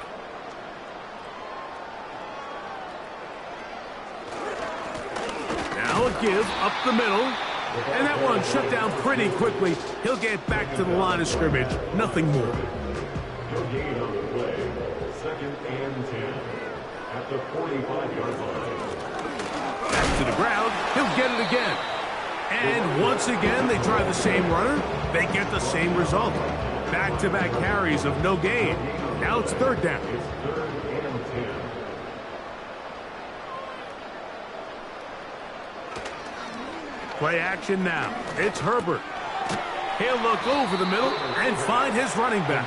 Now a give up the middle. And that one shut down pretty quickly. He'll get back to the line of scrimmage. Nothing more. Your gain on the play. 2nd and 10. At the 45-yard line. Back to the ground. He'll get it again. And once again, they try the same runner. They get the same result. Back-to-back carries of no gain. Now it's 3rd down. It's 3rd and 10. Play action now. It's Herbert. He'll look over the middle and find his running back.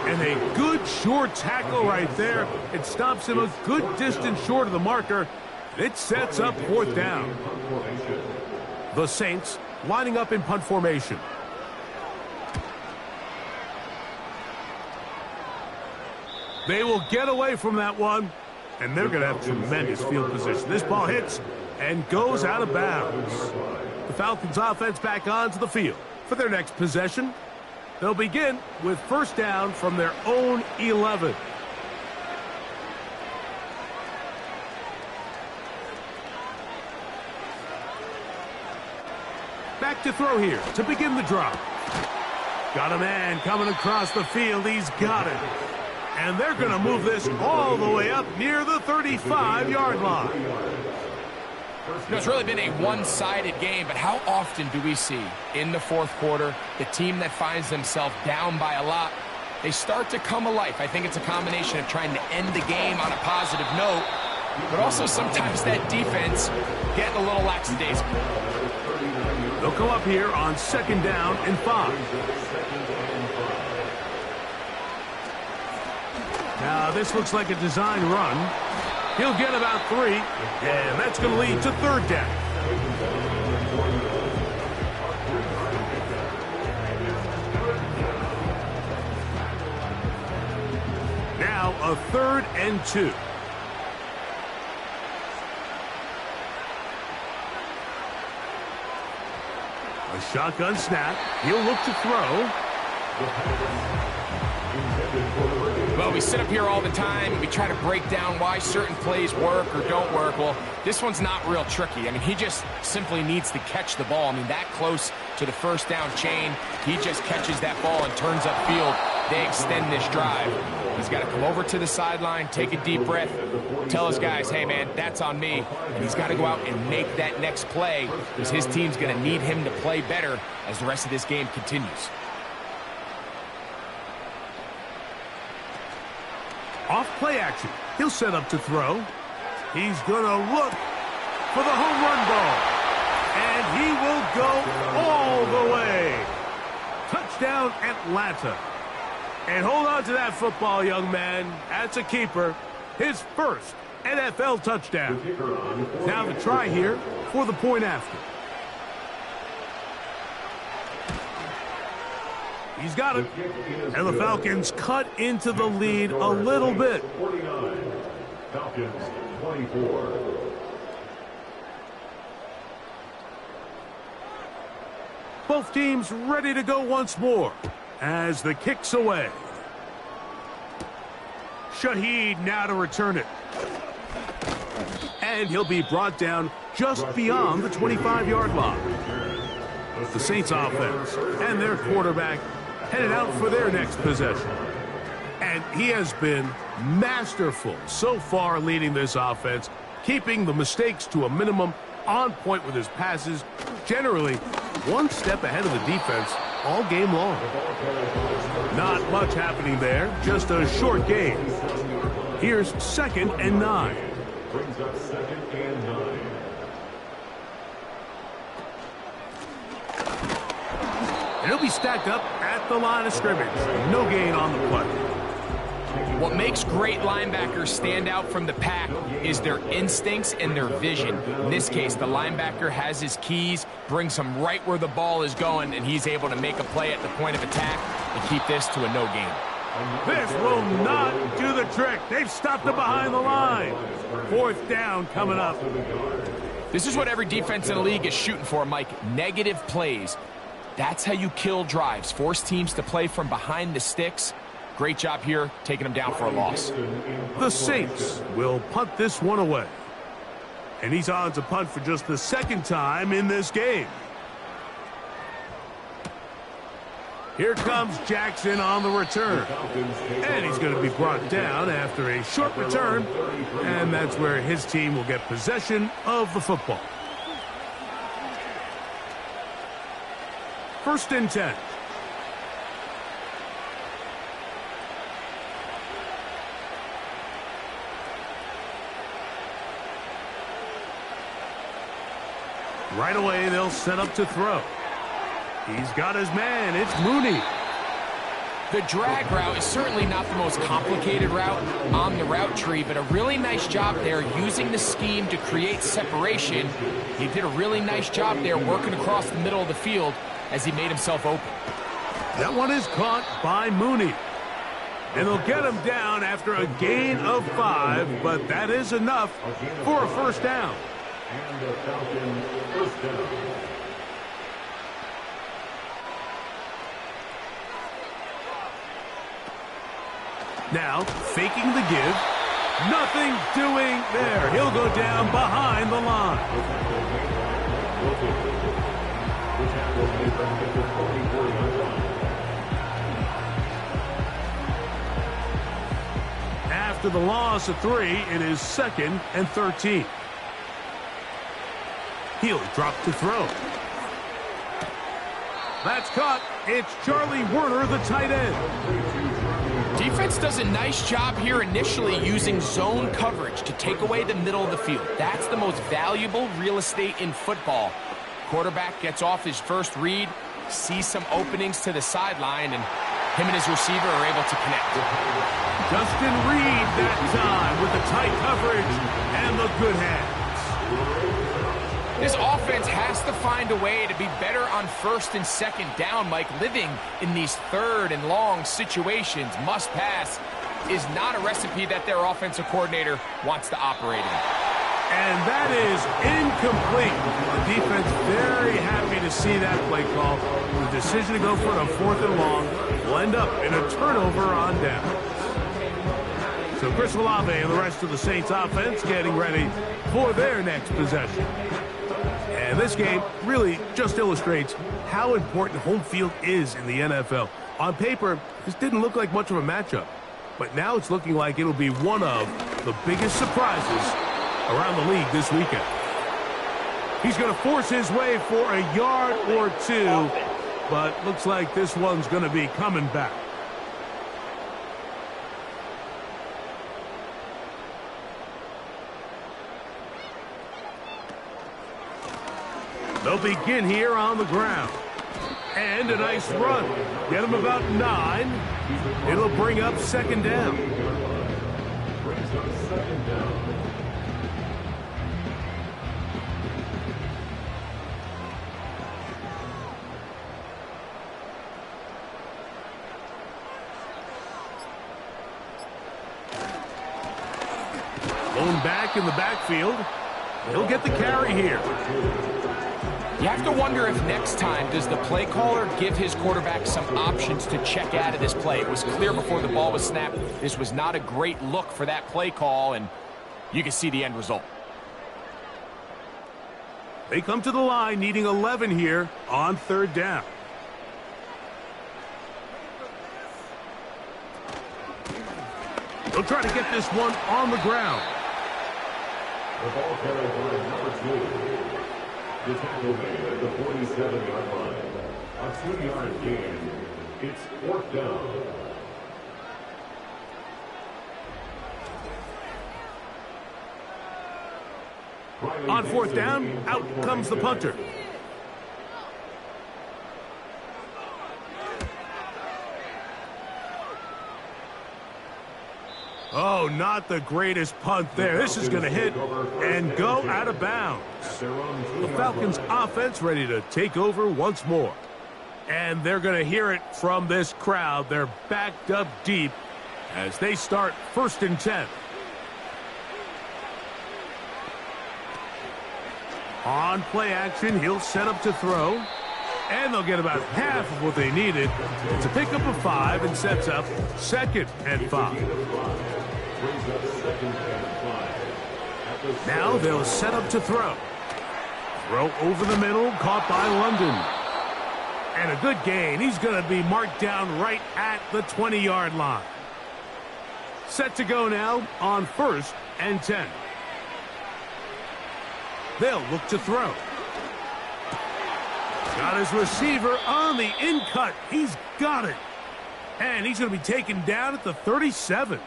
And a good short tackle right there. It stops him a good distance short of the marker. It sets up fourth down. The Saints lining up in punt formation. They will get away from that one, and they're going to have tremendous field position. This ball hits and goes out of bounds. The Falcons offense back onto the field for their next possession. They'll begin with first down from their own 11. Back to throw here to begin the drive. Got a man coming across the field. He's got it. And they're going to move this all the way up near the 35-yard line. You know, it's really been a one-sided game, but how often do we see in the fourth quarter the team that finds themselves down by a lot, they start to come alive? I think it's a combination of trying to end the game on a positive note, but also sometimes that defense getting a little lackadaisical. They'll come up here on second down and 5. Now, this looks like a design run. He'll get about 3, and that's going to lead to third down. Now, a 3rd and 2. A shotgun snap. He'll look to throw. Well, we sit up here all the time and we try to break down why certain plays work or don't work. Well, this one's not real tricky. I mean, he just simply needs to catch the ball. I mean, that close to the first down chain, he just catches that ball and turns upfield. They extend this drive. He's got to come over to the sideline, take a deep breath, tell his guys, hey, man, that's on me. And he's got to go out and make that next play because his team's going to need him to play better as the rest of this game continues. Off play action. He'll set up to throw. He's going to look for the home run ball. And he will go all the way. Touchdown, Atlanta. And hold on to that football, young man. That's a keeper. His first NFL touchdown. Now the try here for the point after. He's got it. And the Falcons cut into the lead a little bit. 49. Falcons 24. Both teams ready to go once more as the kick's away. Shaheed now to return it. And he'll be brought down just beyond the 25-yard line. The Saints offense and their quarterback headed out for their next possession. And he has been masterful so far leading this offense, keeping the mistakes to a minimum, on point with his passes, generally one step ahead of the defense all game long. Not much happening there, just a short game. Here's 2nd and 9. Brings up 2nd and 9. And he'll be stacked up at the line of scrimmage. No gain on the play. What makes great linebackers stand out from the pack is their instincts and their vision. In this case, the linebacker has his keys, brings him right where the ball is going, and he's able to make a play at the point of attack and keep this to a no gain. This will not do the trick. They've stopped him behind the line. 4th down coming up. This is what every defense in the league is shooting for, Mike. Negative plays. That's how you kill drives. Force teams to play from behind the sticks. Great job here, taking them down for a loss. The Saints will punt this one away. And he's on to punt for just the 2nd time in this game. Here comes Jackson on the return. And he's going to be brought down after a short return. And that's where his team will get possession of the football. 1st and 10. Right away, they'll set up to throw. He's got his man. It's Mooney. The drag route is certainly not the most complicated route on the route tree, but a really nice job there using the scheme to create separation. He did a really nice job there working across the middle of the field as he made himself open. That one is caught by Mooney. And they'll get him down after a gain of 5, but that is enough for a first down. And the Falcons first down. Now, faking the give. Nothing doing there. He'll go down behind the line. After the loss of 3, it is 2nd and 13. He'll drop to throw. That's caught. It's Charlie Werner, the tight end. Defense does a nice job here initially using zone coverage to take away the middle of the field. That's the most valuable real estate in football. Quarterback gets off his first read, sees some openings to the sideline, and him and his receiver are able to connect. Justin Reed that time with the tight coverage and the good hands. This offense has to find a way to be better on 1st and 2nd down, Mike. Living in these 3rd and long situations, must pass, is not a recipe that their offensive coordinator wants to operate in. And that is incomplete. The defense very happy to see that play call. The decision to go for it on 4th and long will end up in a turnover on downs. So Chris Olave and the rest of the Saints offense getting ready for their next possession. And this game really just illustrates how important home field is in the NFL. On paper, this didn't look like much of a matchup, but now it's looking like it'll be one of the biggest surprises around the league this weekend. He's going to force his way for a yard or 2, but looks like this one's going to be coming back. They'll begin here on the ground. And a nice run. Get him about 9. It'll bring up 2nd down. Brings up 2nd down. Lone back in the backfield. He'll get the carry here. You have to wonder if next time does the play caller give his quarterback some options to check out of this play. It was clear before the ball was snapped. This was not a great look for that play call, and you can see the end result. They come to the line needing 11 here on 3rd down. They'll try to get this one on the ground. The ball carried by number 2. The tackle made at the 47-yard line. A 2-yard gain. It's 4th down. On 4th down, out comes the punter. Oh, not the greatest punt there. This is going to hit and go out of bounds. The Falcons offense ready to take over once more. And they're going to hear it from this crowd. They're backed up deep as they start 1st and 10. On play action, he'll set up to throw. And they'll get about half of what they needed. It's a pickup of 5 and sets up 2nd and 5. Now they'll set up to throw. Throw over the middle, caught by London. And a good gain. He's going to be marked down right at the 20-yard line. Set to go now on 1st and 10. They'll look to throw. Got his receiver on the in-cut. He's got it. And he's going to be taken down at the 37.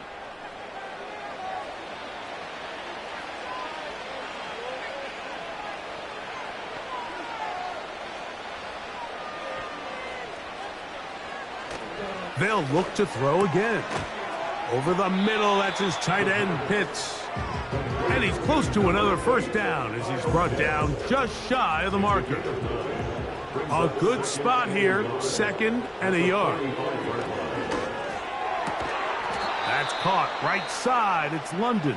They'll look to throw again. Over the middle, that's his tight end, Pitts. And he's close to another first down as he's brought down just shy of the marker. A good spot here, 2nd and a yard. That's caught right side. It's London.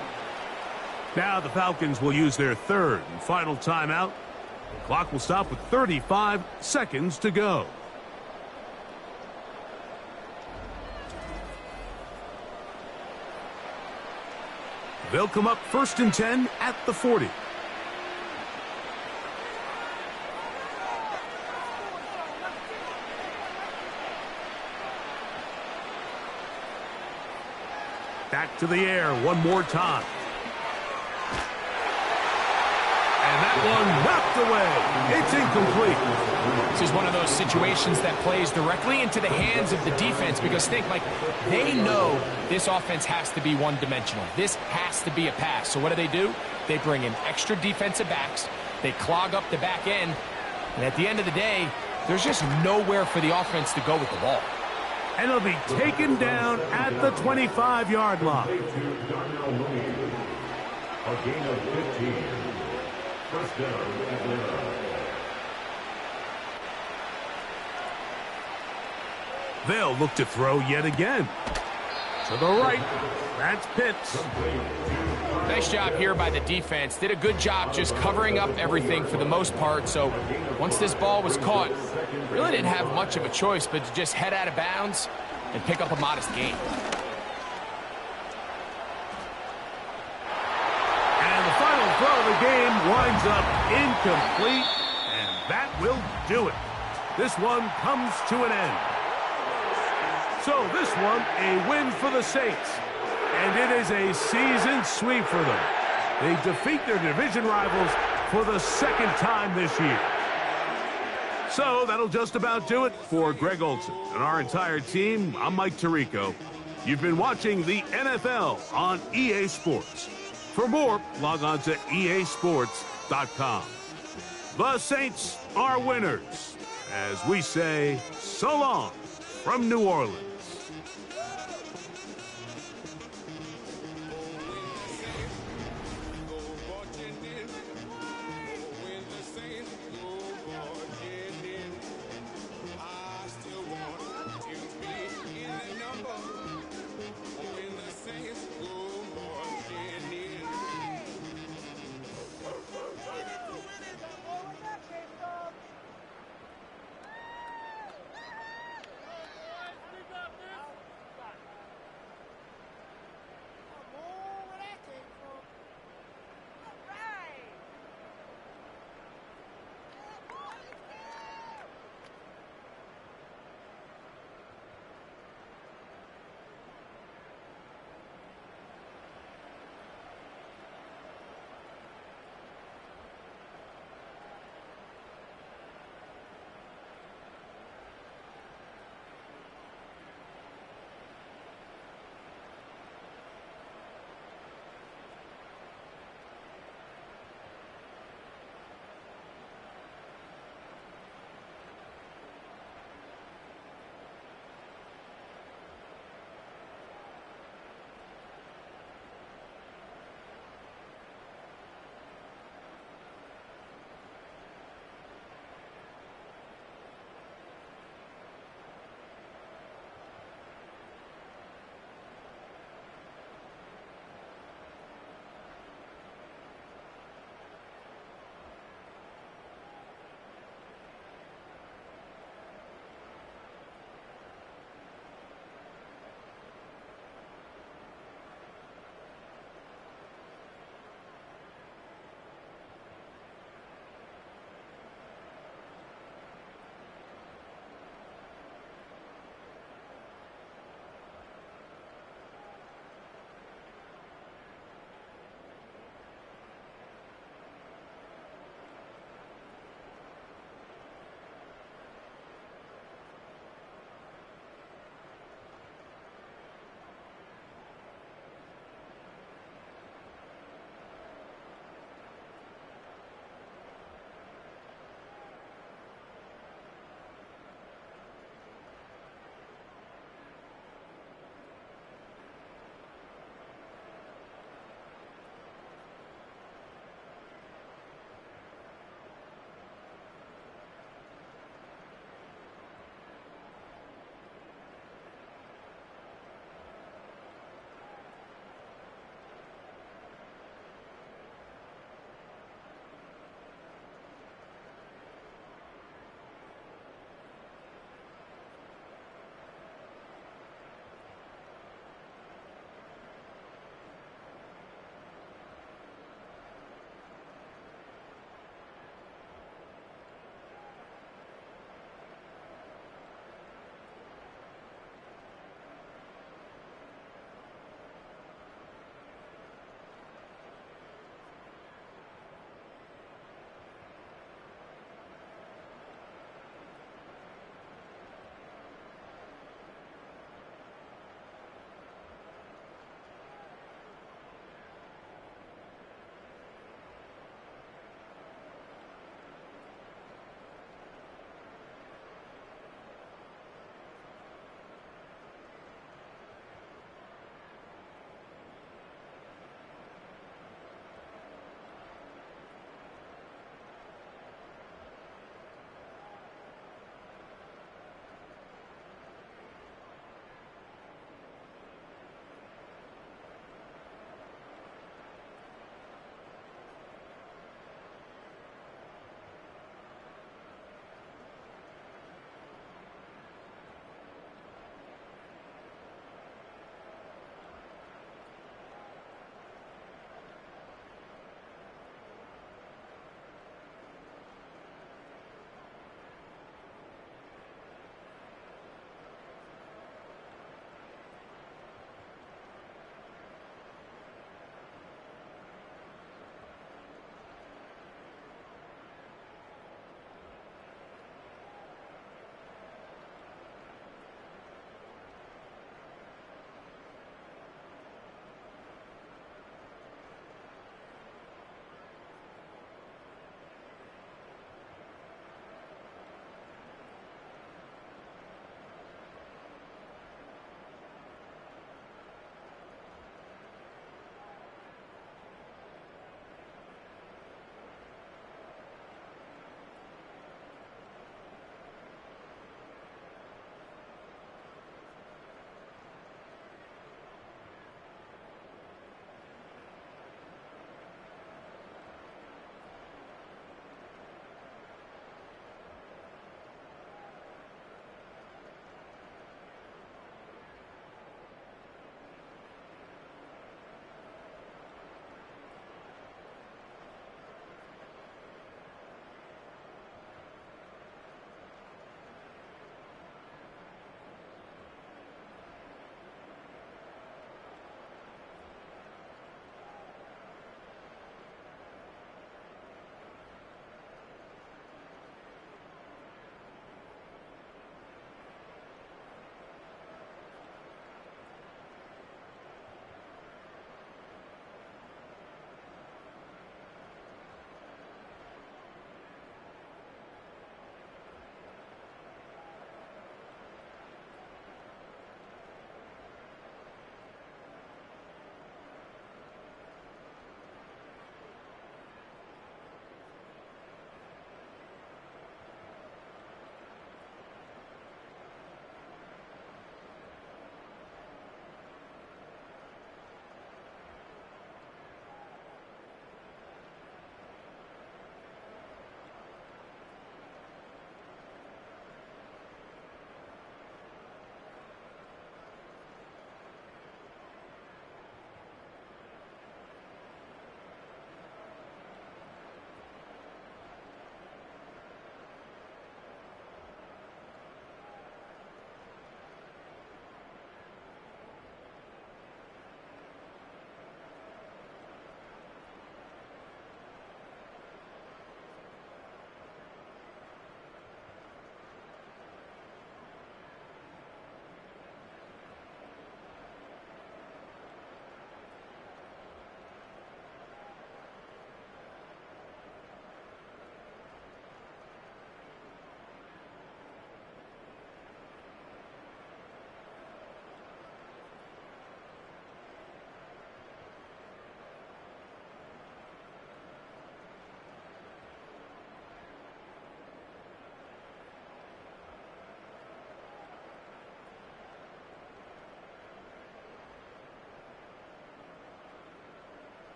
Now the Falcons will use their 3rd and final timeout. The clock will stop with 35 seconds to go. They'll come up 1st and 10 at the 40. Back to the air one more time. And that one knocked away. It's incomplete. This is one of those situations that plays directly into the hands of the defense because think, Mike, they know this offense has to be one-dimensional. This has to be a pass. So what do? They bring in extra defensive backs. They clog up the back end. And at the end of the day, there's just nowhere for the offense to go with the ball. And it'll be taken down at the 25-yard line. A gain of 15. First down, Atlanta. They'll look to throw yet again. To the right, that's Pitts. Nice job here by the defense. Did a good job just covering up everything for the most part. So once this ball was caught, really didn't have much of a choice but to just head out of bounds and pick up a modest gain. And the final throw of the game winds up incomplete, and that will do it. This one comes to an end. So this one, a win for the Saints. And it is a season sweep for them. They defeat their division rivals for the 2nd time this year. So that'll just about do it for Greg Olson and our entire team. I'm Mike Tirico. You've been watching the NFL on EA Sports. For more, log on to easports.com. The Saints are winners, as we say so long from New Orleans.